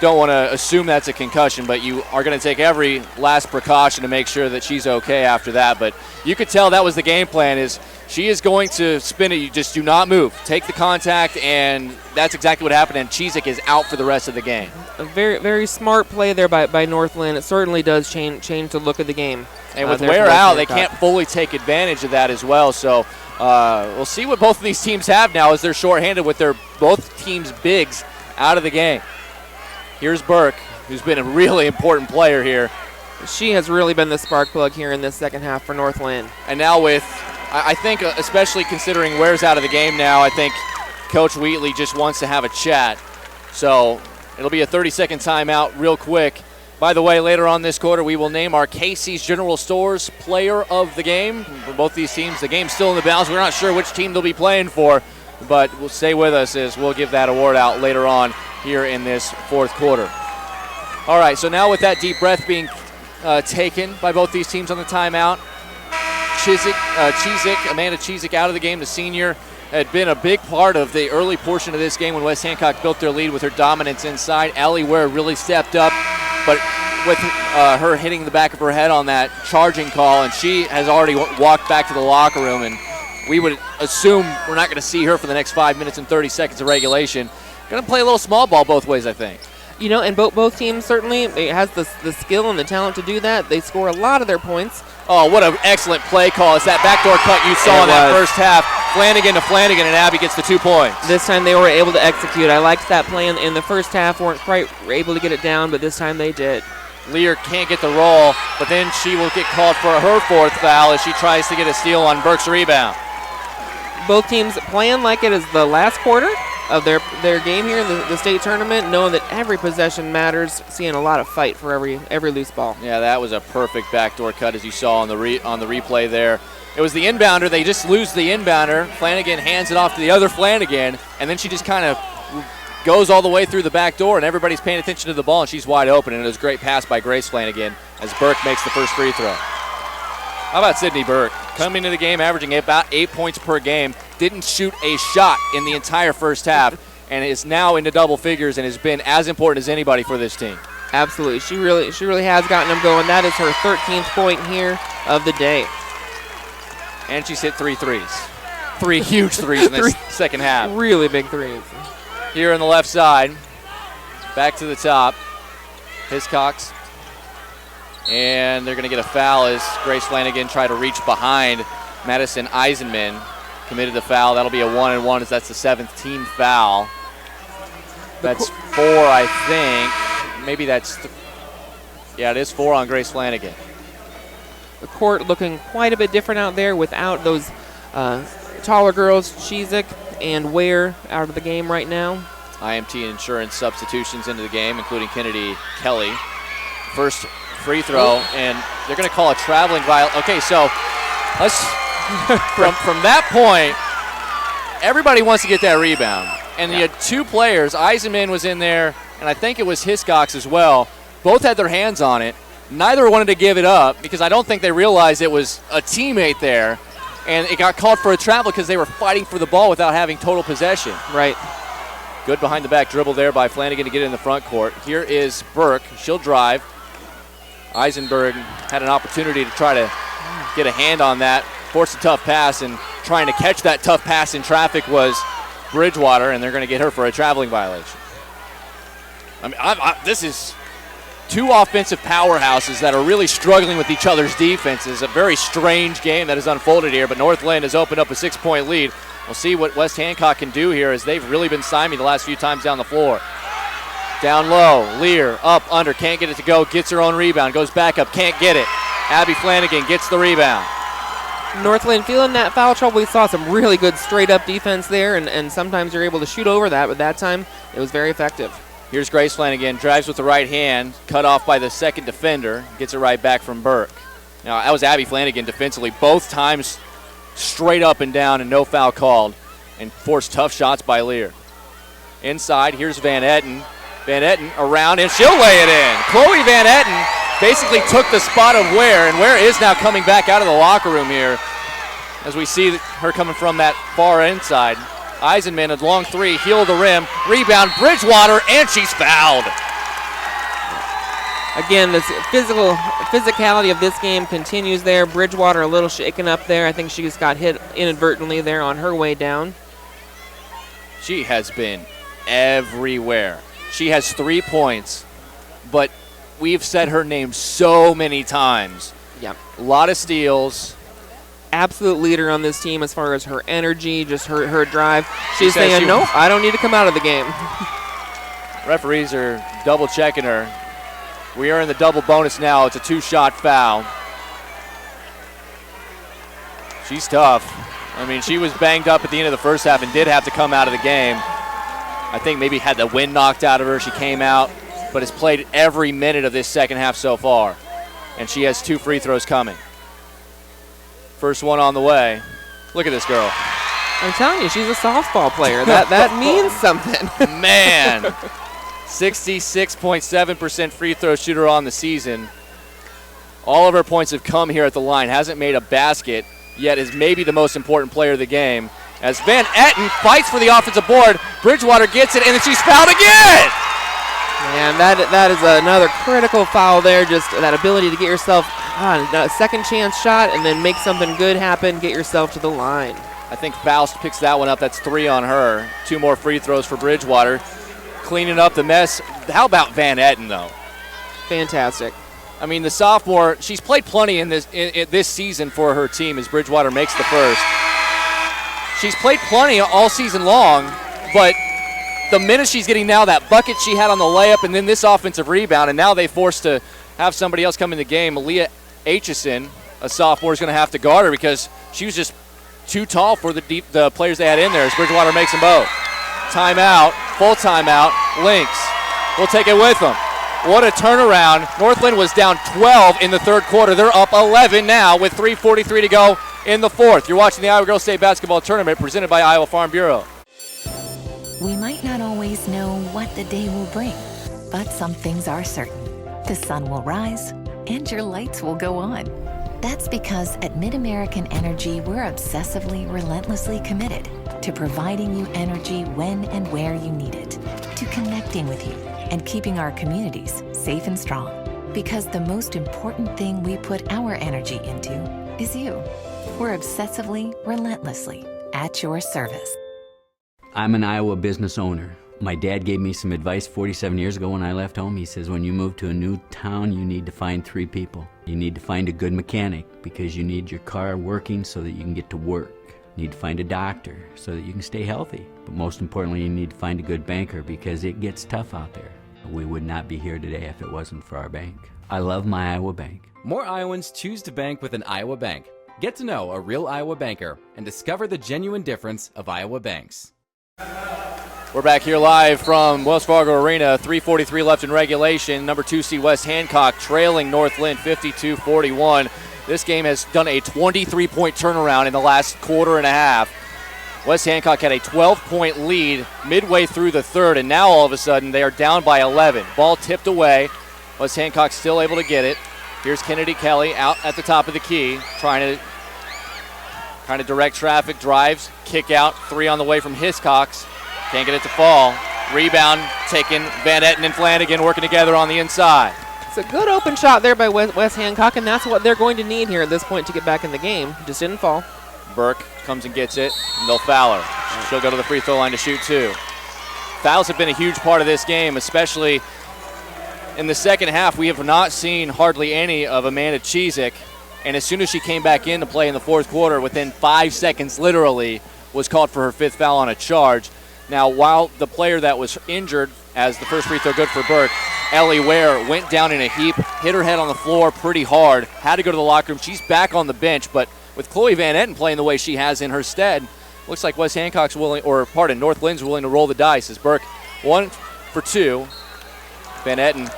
don't want to assume that's a concussion, but you are going to take every last precaution to make sure that she's okay after that. But you could tell that was the game plan, is she is going to spin it. You just do not move. Take the contact, and that's exactly what happened, and Chizik is out for the rest of the game. A very, very smart play there by North Linn. It certainly does change the look of the game. And with Ware out, they can't fully take advantage of that as well. So we'll see what both of these teams have now as they're shorthanded with their both teams' bigs out of the game. Here's Burke, who's been a really important player here. She has really been the spark plug here in this second half for North Linn. And now with, I think, especially considering Ware's out of the game now, I think Coach Wheatley just wants to have a chat. So it'll be a 30-second timeout real quick. By the way, later on this quarter, we will name our Casey's General Stores player of the game. For both these teams, the game's still in the balance. We're not sure which team they'll be playing for, but we'll stay with us as we'll give that award out later on here in this fourth quarter. All right, so now with that deep breath being taken by both these teams on the timeout, Amanda Chizik out of the game, the senior, had been a big part of the early portion of this game when West Hancock built their lead with her dominance inside. Allie Ware really stepped up, but with her hitting the back of her head on that charging call, and she has already walked back to the locker room, and we would assume we're not going to see her for the next 5 minutes and 30 seconds of regulation. Going to play a little small ball both ways, I think. You know, and both teams certainly has the skill and the talent to do that. They score a lot of their points. Oh, what an excellent play call. It's that backdoor cut you saw in that first half. Flanagan to Flanagan, and Abby gets the 2 points. This time they were able to execute. I liked that play in the first half. Weren't quite able to get it down, but this time they did. Lear can't get the roll, but then she will get called for her fourth foul as she tries to get a steal on Burke's rebound. Both teams playing like it is the last quarter of their game here in the state tournament, knowing that every possession matters, seeing a lot of fight for every loose ball. Yeah, that was a perfect backdoor cut as you saw on the replay there. It was the inbounder. They just lose the inbounder. Flanagan hands it off to the other Flanagan, and then she just kind of goes all the way through the back door, and everybody's paying attention to the ball, and she's wide open, and it was a great pass by Grace Flanagan as Burke makes the first free throw. How about Sydney Burke? Coming into the game, averaging about 8 points per game, didn't shoot a shot in the entire first half, and is now into double figures and has been as important as anybody for this team. Absolutely. She really has gotten them going. That is her 13th point here of the day. And she's hit 3 threes. 3 huge threes in this second half. Really big threes. Here on the left side, back to the top, Hiscox. And they're going to get a foul as Grace Flanagan tried to reach behind Madison Eisenman. Committed the foul. That'll be a 1-and-1 as that's the 7th team foul. That's 4, I think. Maybe that's, yeah, it is 4 on Grace Flanagan. The court looking quite a bit different out there without those taller girls, Chizik and Ware, out of the game right now. IMT Insurance substitutions into the game, including Kennedy Kelly. First free throw, and they're going to call a traveling violation. Okay, so let's from that point, everybody wants to get that rebound. And you had 2 players. Eisenman was in there, and I think it was Hiscox as well. Both had their hands on it. Neither wanted to give it up because I don't think they realized it was a teammate there. And it got called for a travel because they were fighting for the ball without having total possession. Right. Good behind the back dribble there by Flanagan to get in the front court. Here is Burke. She'll drive. Eisenberg had an opportunity to try to get a hand on that, forced a tough pass, and trying to catch that tough pass in traffic was Bridgewater, and they're going to get her for a traveling violation. I mean, this is 2 offensive powerhouses that are really struggling with each other's defenses. A very strange game that has unfolded here, but North Linn has opened up a 6-point lead. We'll see what West Hancock can do here as they've really been stymied the last few times down the floor. Down low, Lear, up, under, can't get it to go, gets her own rebound, goes back up, can't get it. Abby Flanagan gets the rebound. North Linn feeling that foul trouble. We saw some really good straight-up defense there, and sometimes you're able to shoot over that, but that time it was very effective. Here's Grace Flanagan, drives with the right hand, cut off by the second defender, gets it right back from Burke. Now, that was Abby Flanagan defensively, both times straight up and down and no foul called, and forced tough shots by Lear. Inside, here's Van Etten. Van Etten around, and she'll lay it in. Chloe Van Etten basically took the spot of Ware, and Ware is now coming back out of the locker room here as we see her coming from that far inside. Eisenman, a long 3, heel of the rim, rebound, Bridgewater, and she's fouled. Again, this physicality of this game continues there. Bridgewater a little shaken up there. I think she just got hit inadvertently there on her way down. She has been everywhere. She has 3 points, but we've said her name so many times. Yeah. A lot of steals. Absolute leader on this team as far as her energy, just her drive. She's saying, no, I don't need to come out of the game. Referees are double checking her. We are in the double bonus now. It's a 2-shot foul. She's tough. I mean, she was banged up at the end of the first half and did have to come out of the game. I think maybe had the wind knocked out of her. She came out, but has played every minute of this second half so far. And she has 2 free throws coming. First one on the way. Look at this girl. I'm telling you, she's a softball player. That means something. Man. 66.7% free throw shooter on the season. All of her points have come here at the line. Hasn't made a basket, yet is maybe the most important player of the game. As Van Etten fights for the offensive board, Bridgewater gets it, and then she's fouled again! And that is another critical foul there, just that ability to get yourself a second chance shot and then make something good happen, get yourself to the line. I think Faust picks that one up. That's 3 on her. 2 more free throws for Bridgewater. Cleaning up the mess. How about Van Etten, though? Fantastic. I mean, the sophomore, she's played plenty in this season for her team as Bridgewater makes the first. She's played plenty all season long, but the minute she's getting now, that bucket she had on the layup and then this offensive rebound, and now they forced to have somebody else come in the game. IGHSAU, a sophomore, is going to have to guard her because she was just too tall for the players they had in there as Bridgewater makes them both. Timeout, full timeout, Lynx will take it with them. What a turnaround. Northland was down 12 in the third quarter. They're up 11 now with 3:43 to go in the fourth. You're watching the Iowa Girls State Basketball Tournament presented by Iowa Farm Bureau. We might not always know what the day will bring, but some things are certain. The sun will rise and your lights will go on. That's because at MidAmerican Energy, we're obsessively, relentlessly committed to providing you energy when and where you need it, to connecting with you and keeping our communities safe and strong. Because the most important thing we put our energy into is you. We're obsessively, relentlessly at your service. I'm an Iowa business owner. My dad gave me some advice 47 years ago when I left home. He says, when you move to a new town, you need to find 3 people. You need to find a good mechanic because you need your car working so that you can get to work. You need to find a doctor so that you can stay healthy. But most importantly, you need to find a good banker because it gets tough out there. We would not be here today if it wasn't for our bank. I love my Iowa bank. More Iowans choose to bank with an Iowa bank. Get to know a real Iowa banker and discover the genuine difference of Iowa banks. We're back here live from Wells Fargo Arena. 3:43 left in regulation. Number 2 seed West Hancock trailing North Linn 52-41. This game has done a 23-point turnaround in the last quarter and a half. West Hancock had a 12-point lead midway through the third, and now all of a sudden they are down by 11. Ball tipped away. West Hancock still able to get it. Here's Kennedy Kelly out at the top of the key, trying to direct traffic, drives, kick out, 3 on the way from Hiscox. Can't get it to fall. Rebound taken. Van Etten and Flanagan working together on the inside. It's a good open shot there by West Hancock, and that's what they're going to need here at this point to get back in the game. Just didn't fall. Burke comes and gets it, and they'll foul her. She'll go to the free throw line to shoot 2. Fouls have been a huge part of this game, especially in the second half. We have not seen hardly any of Amanda Chizik, and as soon as she came back in to play in the fourth quarter, within 5 seconds literally, was called for her 5th foul on a charge. Now, while the player that was injured as the first free throw good for Burke, Ellie Ware went down in a heap, hit her head on the floor pretty hard, had to go to the locker room. She's back on the bench, but with Chloe Van Etten playing the way she has in her stead, looks like West Hancock's North Lynn's willing to roll the dice as Burke 1 for 2. Van Etten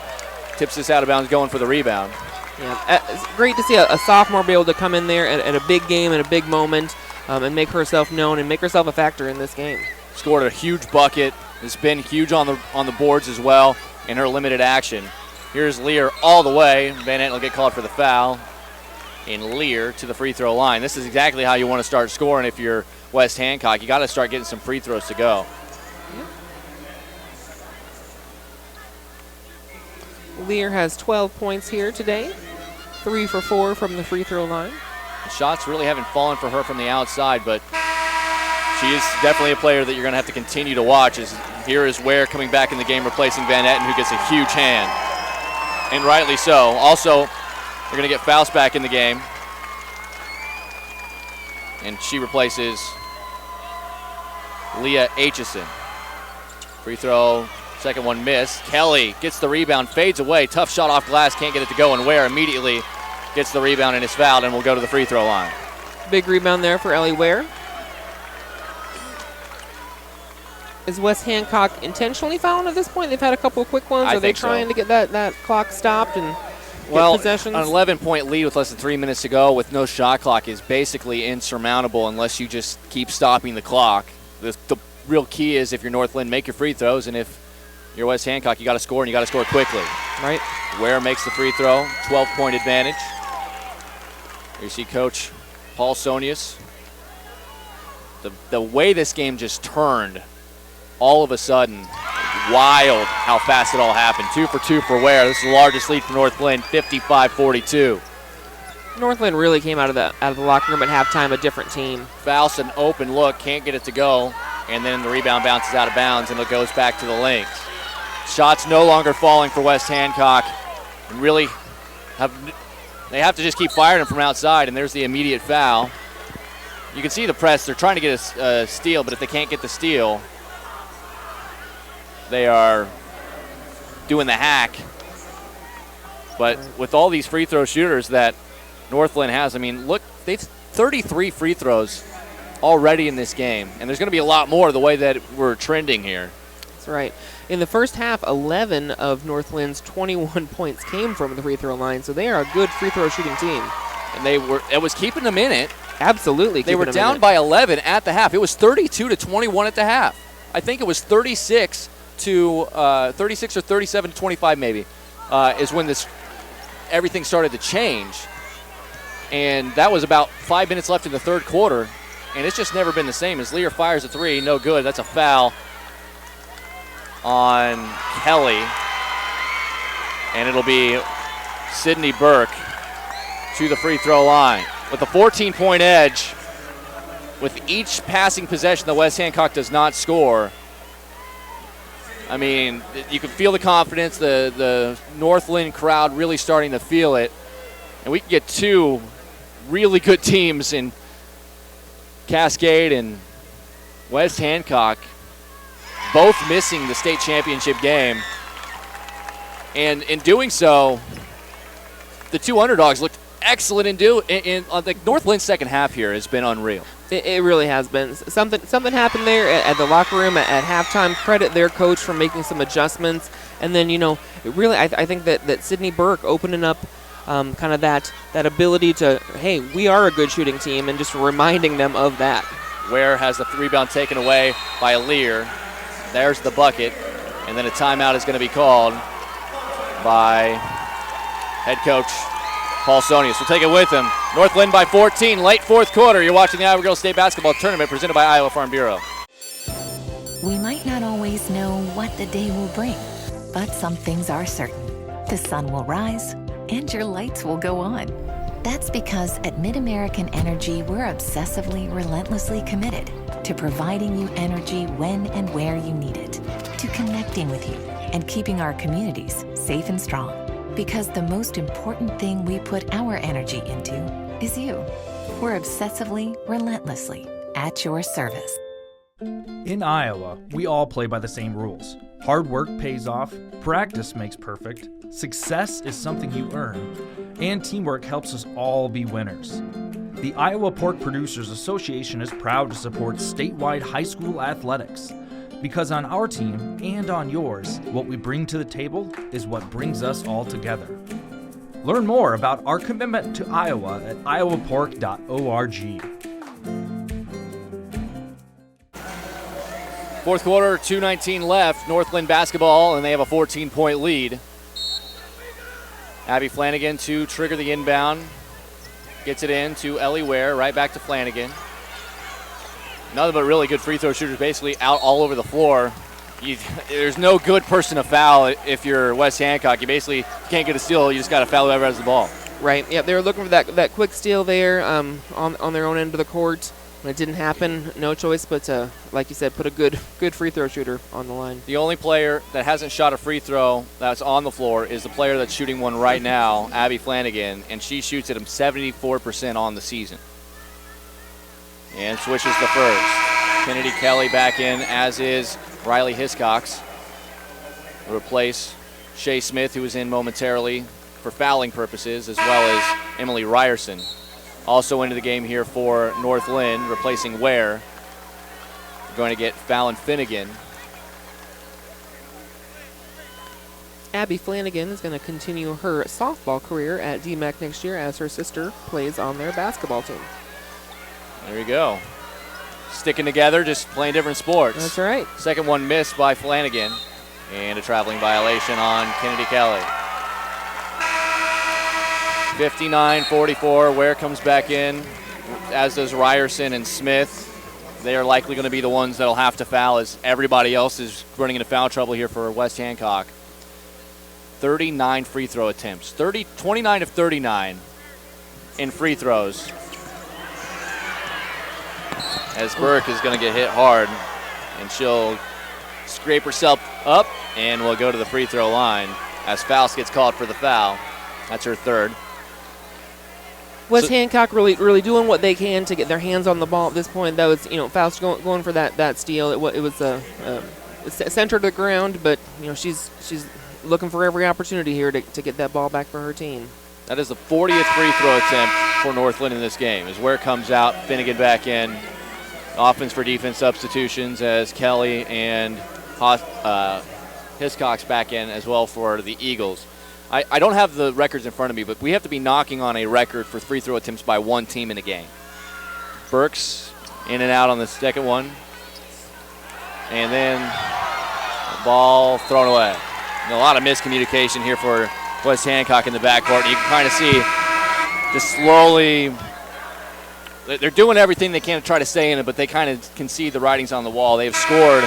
tips this out of bounds going for the rebound. Yeah, it's great to see a sophomore be able to come in there at a big game, at a big moment, and make herself known and make herself a factor in this game. Scored a huge bucket. Has been huge on the boards as well in her limited action. Here's Lear all the way. Van Etten will get called for the foul. And Lear to the free throw line. This is exactly how you want to start scoring if you're West Hancock. You got to start getting some free throws to go. Lear has 12 points here today. 3 for 4 from the free throw line. The shots really haven't fallen for her from the outside, but she is definitely a player that you're going to have to continue to watch. Here is Ware coming back in the game, replacing Van Etten, who gets a huge hand. And rightly so. Also, they're going to get Faust back in the game. And she replaces Leah Aitchison. Free throw, second one missed. Kelly gets the rebound, fades away. Tough shot off glass, can't get it to go. And Ware immediately gets the rebound and is fouled and will go to the free throw line. Big rebound there for Ellie Ware. Is West Hancock intentionally fouling at this point? They've had a couple of quick ones. Are they trying to get that clock stopped and get possessions? An 11-point lead with less than 3 minutes to go with no shot clock is basically insurmountable unless you just keep stopping the clock. The real key is if you're North Linn, make your free throws, and if You're West Hancock. You got to score, and you got to score quickly. Right. Ware makes the free throw. 12-point advantage. You see Coach Paul Sonius. The way this game just turned, all of a sudden, wild how fast it all happened. 2 for 2 for Ware. This is the largest lead for North Linn, 55-42. North Linn really came out of the locker room at halftime a different team. Faust, an open look, can't get it to go, and then the rebound bounces out of bounds, and it goes back to the Lynx. Shots no longer falling for West Hancock, and really they have to just keep firing them from outside, and there's the immediate foul. You can see the press. They're trying to get a steal, but if they can't get the steal, they are doing the hack. But with all these free throw shooters that North Linn has, I mean, look, they've 33 free throws already in this game, and there's going to be a lot more the way that we're trending here. That's right. In the first half, 11 of North Linn's 21 points came from the free throw line, so they are a good free throw shooting team. And it was keeping them in it. Absolutely. They were down by 11 at the half. It was 32-21 at the half. I think it was 36 or 37-25 maybe, is when everything started to change. And that was about 5 minutes left in the third quarter, and it's just never been the same. As Lear fires a three, no good. That's a foul on Kelly, and it'll be Sydney Burke to the free throw line. With a 14-point edge, with each passing possession the West Hancock does not score, I mean, you can feel the confidence, the North Linn crowd really starting to feel it, and we can get two really good teams in Cascade and West Hancock, both missing the state championship game. And in doing so, the two underdogs looked excellent the North Linn's second half here has been unreal. It really has been. Something happened there at the locker room at halftime. Credit their coach for making some adjustments. And then, I think that Sydney Burke opening up kind of that ability to, hey, we are a good shooting team, and just reminding them of that. Ware has the rebound taken away by Lear. There's the bucket, and then a timeout is going to be called by head coach Paul Sonius. We'll take it with him. North Linn by 14, late fourth quarter. You're watching the Iowa Girls State Basketball Tournament presented by Iowa Farm Bureau. We might not always know what the day will bring, but some things are certain. The sun will rise, and your lights will go on. That's because at MidAmerican Energy, we're obsessively, relentlessly committed to providing you energy when and where you need it, to connecting with you and keeping our communities safe and strong. Because the most important thing we put our energy into is you. We're obsessively, relentlessly at your service. In Iowa, we all play by the same rules. Hard work pays off, practice makes perfect, success is something you earn, and teamwork helps us all be winners. The Iowa Pork Producers Association is proud to support statewide high school athletics. Because on our team and on yours, what we bring to the table is what brings us all together. Learn more about our commitment to Iowa at iowapork.org. Fourth quarter, 2:19 left. North Linn basketball, and they have a 14-point lead. Abby Flanagan to trigger the inbound. Gets it in to Ellie Ware, right back to Flanagan. Nothing but really good free throw shooters basically out all over the floor. There's no good person to foul if you're West Hancock. You basically can't get a steal. You just got to foul whoever has the ball. Right. Yeah, they were looking for that quick steal there on their own end of the court. When it didn't happen, no choice but to, like you said, put a good free throw shooter on the line. The only player that hasn't shot a free throw that's on the floor is the player that's shooting one right now, Abby Flanagan, and she shoots at 74% on the season. And switches the first. Kennedy Kelly back in, as is Riley Hiscox. Replace Shea Smith, who was in momentarily for fouling purposes, as well as Emily Ryerson. Also into the game here for North Linn, replacing Ware. We're going to get Fallon Finnegan. Abby Flanagan is going to continue her softball career at DMAC next year as her sister plays on their basketball team. There you go. Sticking together, just playing different sports. That's right. Second one missed by Flanagan. And a traveling violation on Kennedy Kelly. 59-44, Ware comes back in, as does Ryerson and Smith. They are likely going to be the ones that will have to foul as everybody else is running into foul trouble here for West Hancock. 39 free throw attempts, 29 of 39 in free throws. As Burke is going to get hit hard, and she'll scrape herself up and will go to the free throw line as Faust gets called for the foul. That's her third. West Hancock really doing what they can to get their hands on the ball at this point. That was, Faust going for that steal. It was centered to the ground, but she's looking for every opportunity here to get that ball back for her team. That is the 40th free throw attempt for Northland in this game. As Ware comes out, Finnegan back in. Offense for defense substitutions as Kelly and Hiscox back in as well for the Eagles. I don't have the records in front of me, but we have to be knocking on a record for free throw attempts by one team in a game. Burks in and out on the second one. And then the ball thrown away. And a lot of miscommunication here for West Hancock in the backcourt. You can kind of see just slowly, they're doing everything they can to try to stay in it, but they kind of can see the writings on the wall. They've scored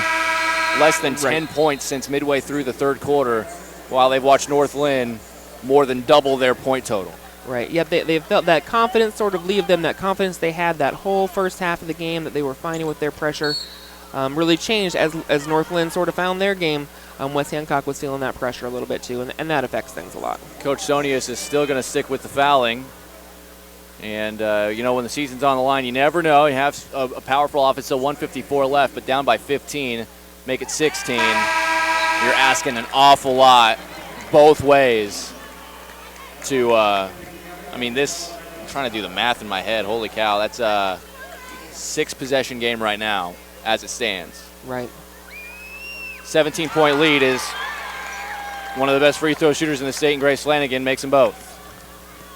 less than 10 points since midway through the third quarter, while they've watched North Linn more than double their point total. Right. Yeah, they've felt that confidence sort of leave them, that confidence they had that whole first half of the game that they were finding with their pressure really changed as North Linn sort of found their game. West Hancock was feeling that pressure a little bit too, and that affects things a lot. Coach Sonius is still going to stick with the fouling. And, when the season's on the line, you never know. You have a powerful offense, so 154 left, but down by 15, make it 16. You're asking an awful lot both ways to, I'm trying to do the math in my head. Holy cow, that's a 6-possession game right now as it stands. Right. 17-point lead is one of the best free throw shooters in the state, and Grace Flanagan makes them both.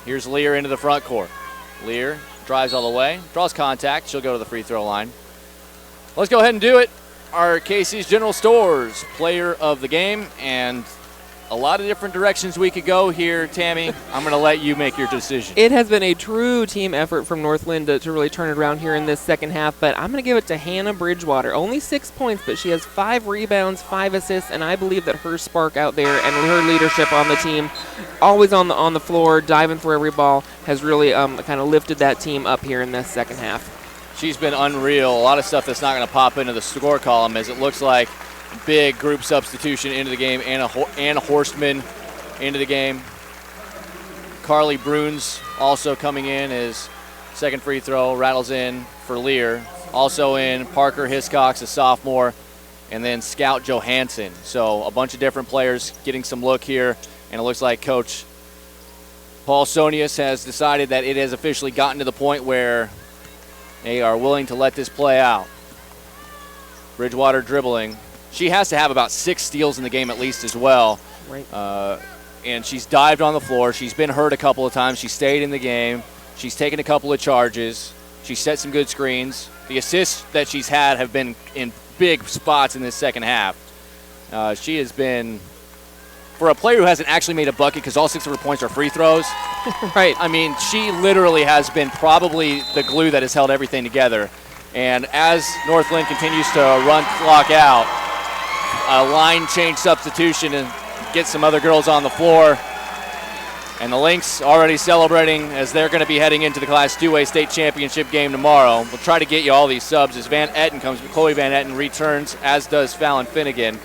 Here's Lear into the front court. Lear drives all the way, draws contact. She'll go to the free throw line. Let's go ahead and do it. Our Casey's General Stores player of the game, and a lot of different directions we could go here, Tammy. I'm going to let you make your decision. It has been a true team effort from North Linn to really turn it around here in this second half, but I'm going to give it to Hannah Bridgewater. Only 6 points, but she has 5 rebounds, 5 assists, and I believe that her spark out there and her leadership on the team, always on the floor, diving for every ball, has really kind of lifted that team up here in this second half. She's been unreal. A lot of stuff that's not going to pop into the score column, as it looks like big group substitution into the game. Anna Horstman into the game. Carly Bruns also coming in as second free throw, rattles in for Lear. Also in Parker Hiscox, a sophomore, and then Scout Johansson. So a bunch of different players getting some look here, and it looks like Coach Paul Sonius has decided that it has officially gotten to the point where they are willing to let this play out. Bridgewater dribbling. She has to have about 6 steals in the game at least as well. Right. And she's dived on the floor. She's been hurt a couple of times. She stayed in the game. She's taken a couple of charges. She set some good screens. The assists that she's had have been in big spots in this second half. She has been, for a player who hasn't actually made a bucket because all 6 of her points are free throws. Right. I mean, she literally has been probably the glue that has held everything together. And as North Linn continues to run clock out, a line change substitution and get some other girls on the floor. And the Lynx already celebrating as they're going to be heading into the Class 2A state championship game tomorrow. We'll try to get you all these subs as Van Etten comes. Chloe Van Etten returns, as does Fallon Finnegan.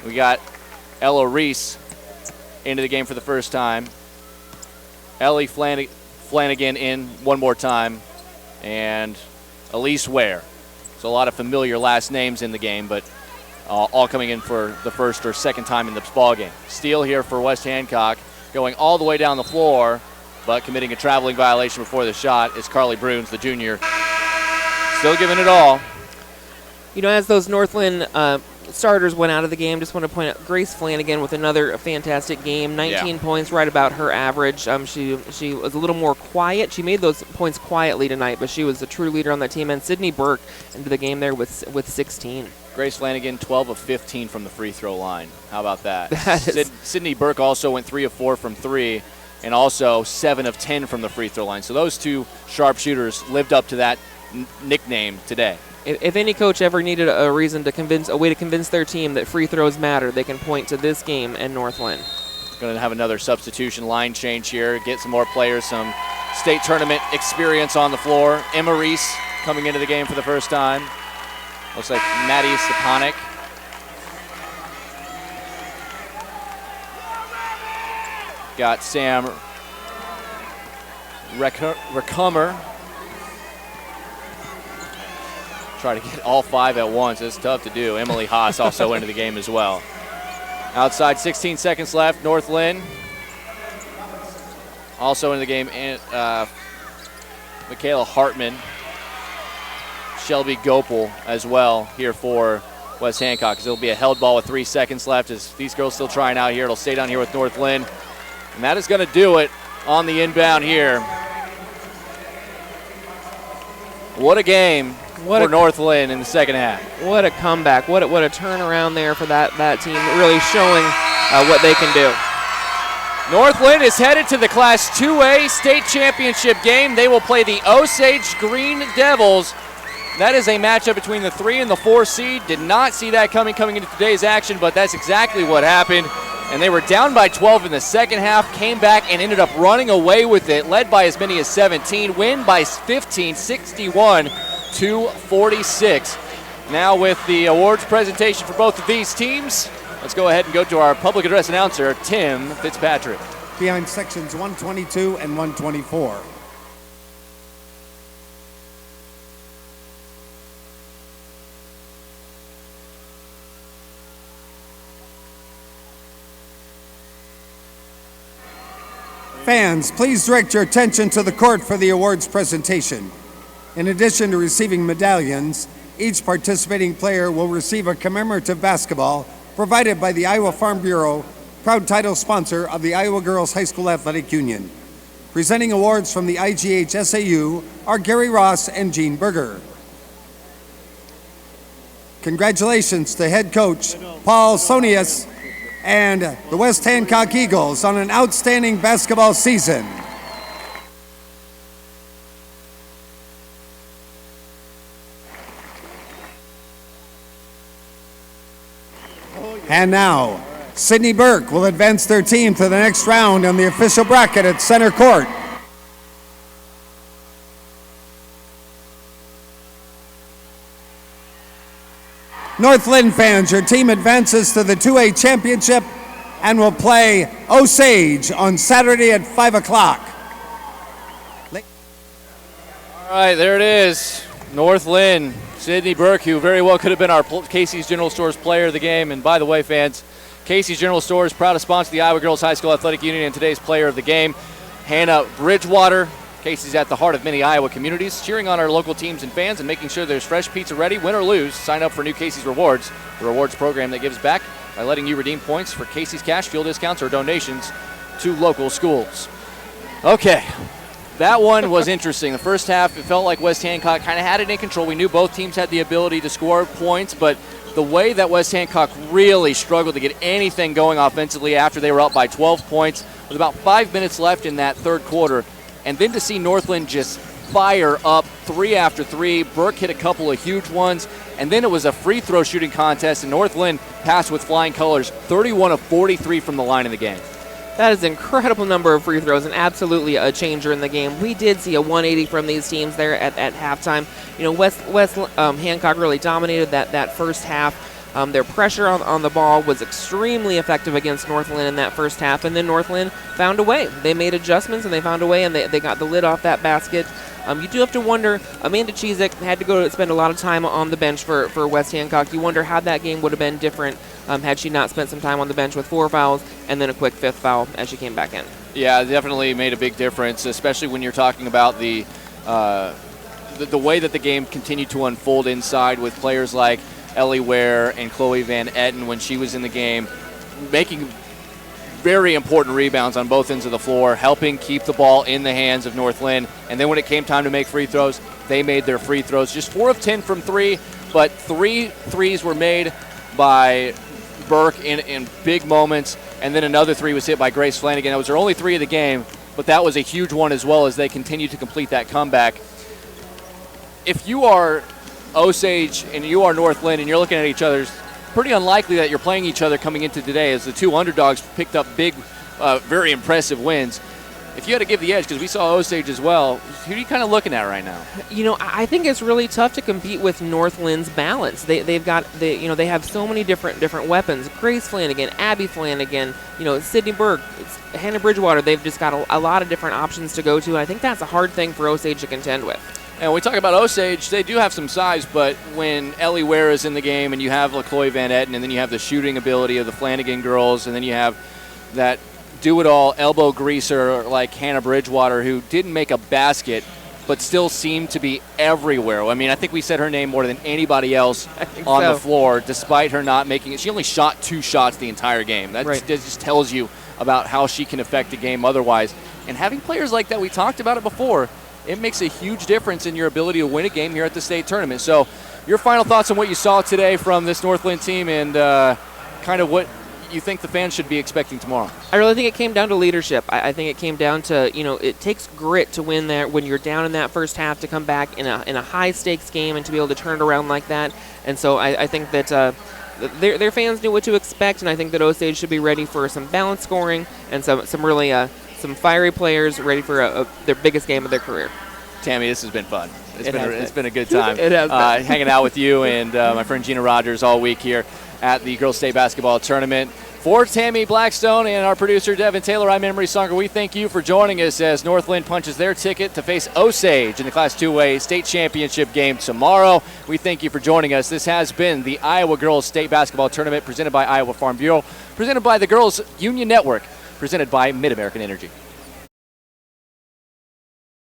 We got Ella Reese into the game for the first time. Ellie Flanagan in one more time. And Elise Ware. So a lot of familiar last names in the game, but all coming in for the first or second time in this ball game. Steal here for West Hancock, going all the way down the floor, but committing a traveling violation before the shot is Carly Bruns, the junior. Still giving it all. As those North Linn starters went out of the game, just want to point out Grace Flanagan with another fantastic game. 19 points, right about her average. She was a little more quiet. She made those points quietly tonight, but she was a true leader on that team. And Sydney Burke into the game there with 16. Grace Flanagan, 12 of 15 from the free throw line. How about that? That Sydney Burke also went 3 of 4 from 3, and also 7 of 10 from the free throw line. So those two sharpshooters lived up to that nickname today. If any coach ever needed a way to convince their team that free throws matter, they can point to this game and North Linn. Going to have another substitution line change here, get some more players, some state tournament experience on the floor. Emma Reese coming into the game for the first time. Looks like Maddie Stepanek. Got Sam Recummer. Try to get all 5 at once. It's tough to do. Emily Haas also into the game as well. Outside, 16 seconds left. North Linn also in the game. And Michaela Hartman, Shelby Gopel as well here for West Hancock. It'll be a held ball with 3 seconds left as these girls still trying out here. It'll stay down here with North Linn. And that is going to do it on the inbound here. What a game for North Linn in the second half. What a comeback. What a turnaround there for that team, really showing what they can do. North Linn is headed to the Class 2A state championship game. They will play the Osage Green Devils. That is a matchup between the 3 and the 4 seed. Did not see that coming into today's action, but that's exactly what happened. And they were down by 12 in the second half, came back and ended up running away with it, led by as many as 17, win by 15, 61-46. Now with the awards presentation for both of these teams, let's go ahead and go to our public address announcer, Tim Fitzpatrick. Behind sections 122 and 124. Fans, please direct your attention to the court for the awards presentation. In addition to receiving medallions, each participating player will receive a commemorative basketball provided by the Iowa Farm Bureau, proud title sponsor of the Iowa Girls High School Athletic Union. Presenting awards from the IGHSAU are Gary Ross and Gene Berger. Congratulations to head coach Paul Sonius and the West Hancock Eagles on an outstanding basketball season. And now, Sydney Burke will advance their team to the next round on the official bracket at center court. North Linn fans, your team advances to the 2A championship and will play Osage on Saturday at 5 o'clock. All right, there it is. North Linn, Sydney Burke, who very well could have been our Casey's General Stores player of the game. And by the way, fans, Casey's General Stores proud to sponsor the Iowa Girls High School Athletic Union and today's player of the game, Hannah Bridgewater. Casey's at the heart of many Iowa communities, cheering on our local teams and fans and making sure there's fresh pizza ready, win or lose. Sign up for new Casey's Rewards, the rewards program that gives back by letting you redeem points for Casey's cash, fuel discounts, or donations to local schools. Okay, that one was interesting. The first half, it felt like West Hancock kind of had it in control. We knew both teams had the ability to score points, but the way that West Hancock really struggled to get anything going offensively after they were up by 12 points with about 5 minutes left in that third quarter. And then to see North Linn just fire up 3 after 3. Burke hit a couple of huge ones. And then it was a free throw shooting contest, and North Linn passed with flying colors, 31 of 43 from the line in the game. That is an incredible number of free throws and absolutely a changer in the game. We did see a 180 from these teams there at halftime. You know, West Hancock really dominated that first half. Their pressure on the ball was extremely effective against North Linn in that first half, and then North Linn found a way. They made adjustments, and they found a way, and they got the lid off that basket. You do have to wonder, Amanda Chizek had to go spend a lot of time on the bench for West Hancock. You wonder how that game would have been different had she not spent some time on the bench with 4 fouls and then a quick 5th foul as she came back in. Yeah, it definitely made a big difference, especially when you're talking about the way that the game continued to unfold inside with players like Ellie Ware and Chloe Van Etten when she was in the game, making very important rebounds on both ends of the floor, helping keep the ball in the hands of North Linn. And then when it came time to make free throws, they made their free throws. Just 4 of 10 from 3. but 3 threes were made by Burke in big moments, and then another 3 was hit by Grace Flanagan. That was her only 3 of the game, but that was a huge one as well as they continue to complete that comeback. If you are Osage and you are North Linn and you're looking at each other, it's pretty unlikely that you're playing each other coming into today, as the 2 underdogs picked up big, very impressive wins. If you had to give the edge, because we saw Osage as well, who are you kind of looking at right now? I think it's really tough to compete with North Lynn's balance. They have so many different weapons. Grace Flanagan, Abby Flanagan, Sydney Burke, Hannah Bridgewater. They've just got a lot of different options to go to. I think that's a hard thing for Osage to contend with. And when we talk about Osage, they do have some size, but when Ellie Ware is in the game and you have LaCloy Van Etten, and then you have the shooting ability of the Flanagan girls, and then you have that do-it-all elbow greaser like Hannah Bridgewater, who didn't make a basket but still seemed to be everywhere. I mean, I think we said her name more than anybody else on the floor, despite her not making it. She only shot 2 shots the entire game. That just tells you about how she can affect a game otherwise. And having players like that, we talked about it before, it makes a huge difference in your ability to win a game here at the state tournament. So your final thoughts on what you saw today from this North Linn team, and kind of what you think the fans should be expecting tomorrow? I really think it came down to leadership. I think it came down to, it takes grit to win there when you're down in that first half, to come back in a high-stakes game and to be able to turn it around like that. And so I think that their fans knew what to expect, and I think that Osage should be ready for some balanced scoring and some really some fiery players ready for their biggest game of their career. Tammy, this has been fun. It's been a good time. It has been. Hanging out with you and my friend Gina Rogers all week here at the Girls State Basketball Tournament. For Tammy Blackstone and our producer Devin Taylor, I'm Emery Songer. We thank you for joining us as North Linn punches their ticket to face Osage in the Class 2A state championship game tomorrow. We thank you for joining us. This has been the Iowa Girls State Basketball Tournament, presented by Iowa Farm Bureau, presented by the Girls Union Network, presented by Mid-American Energy.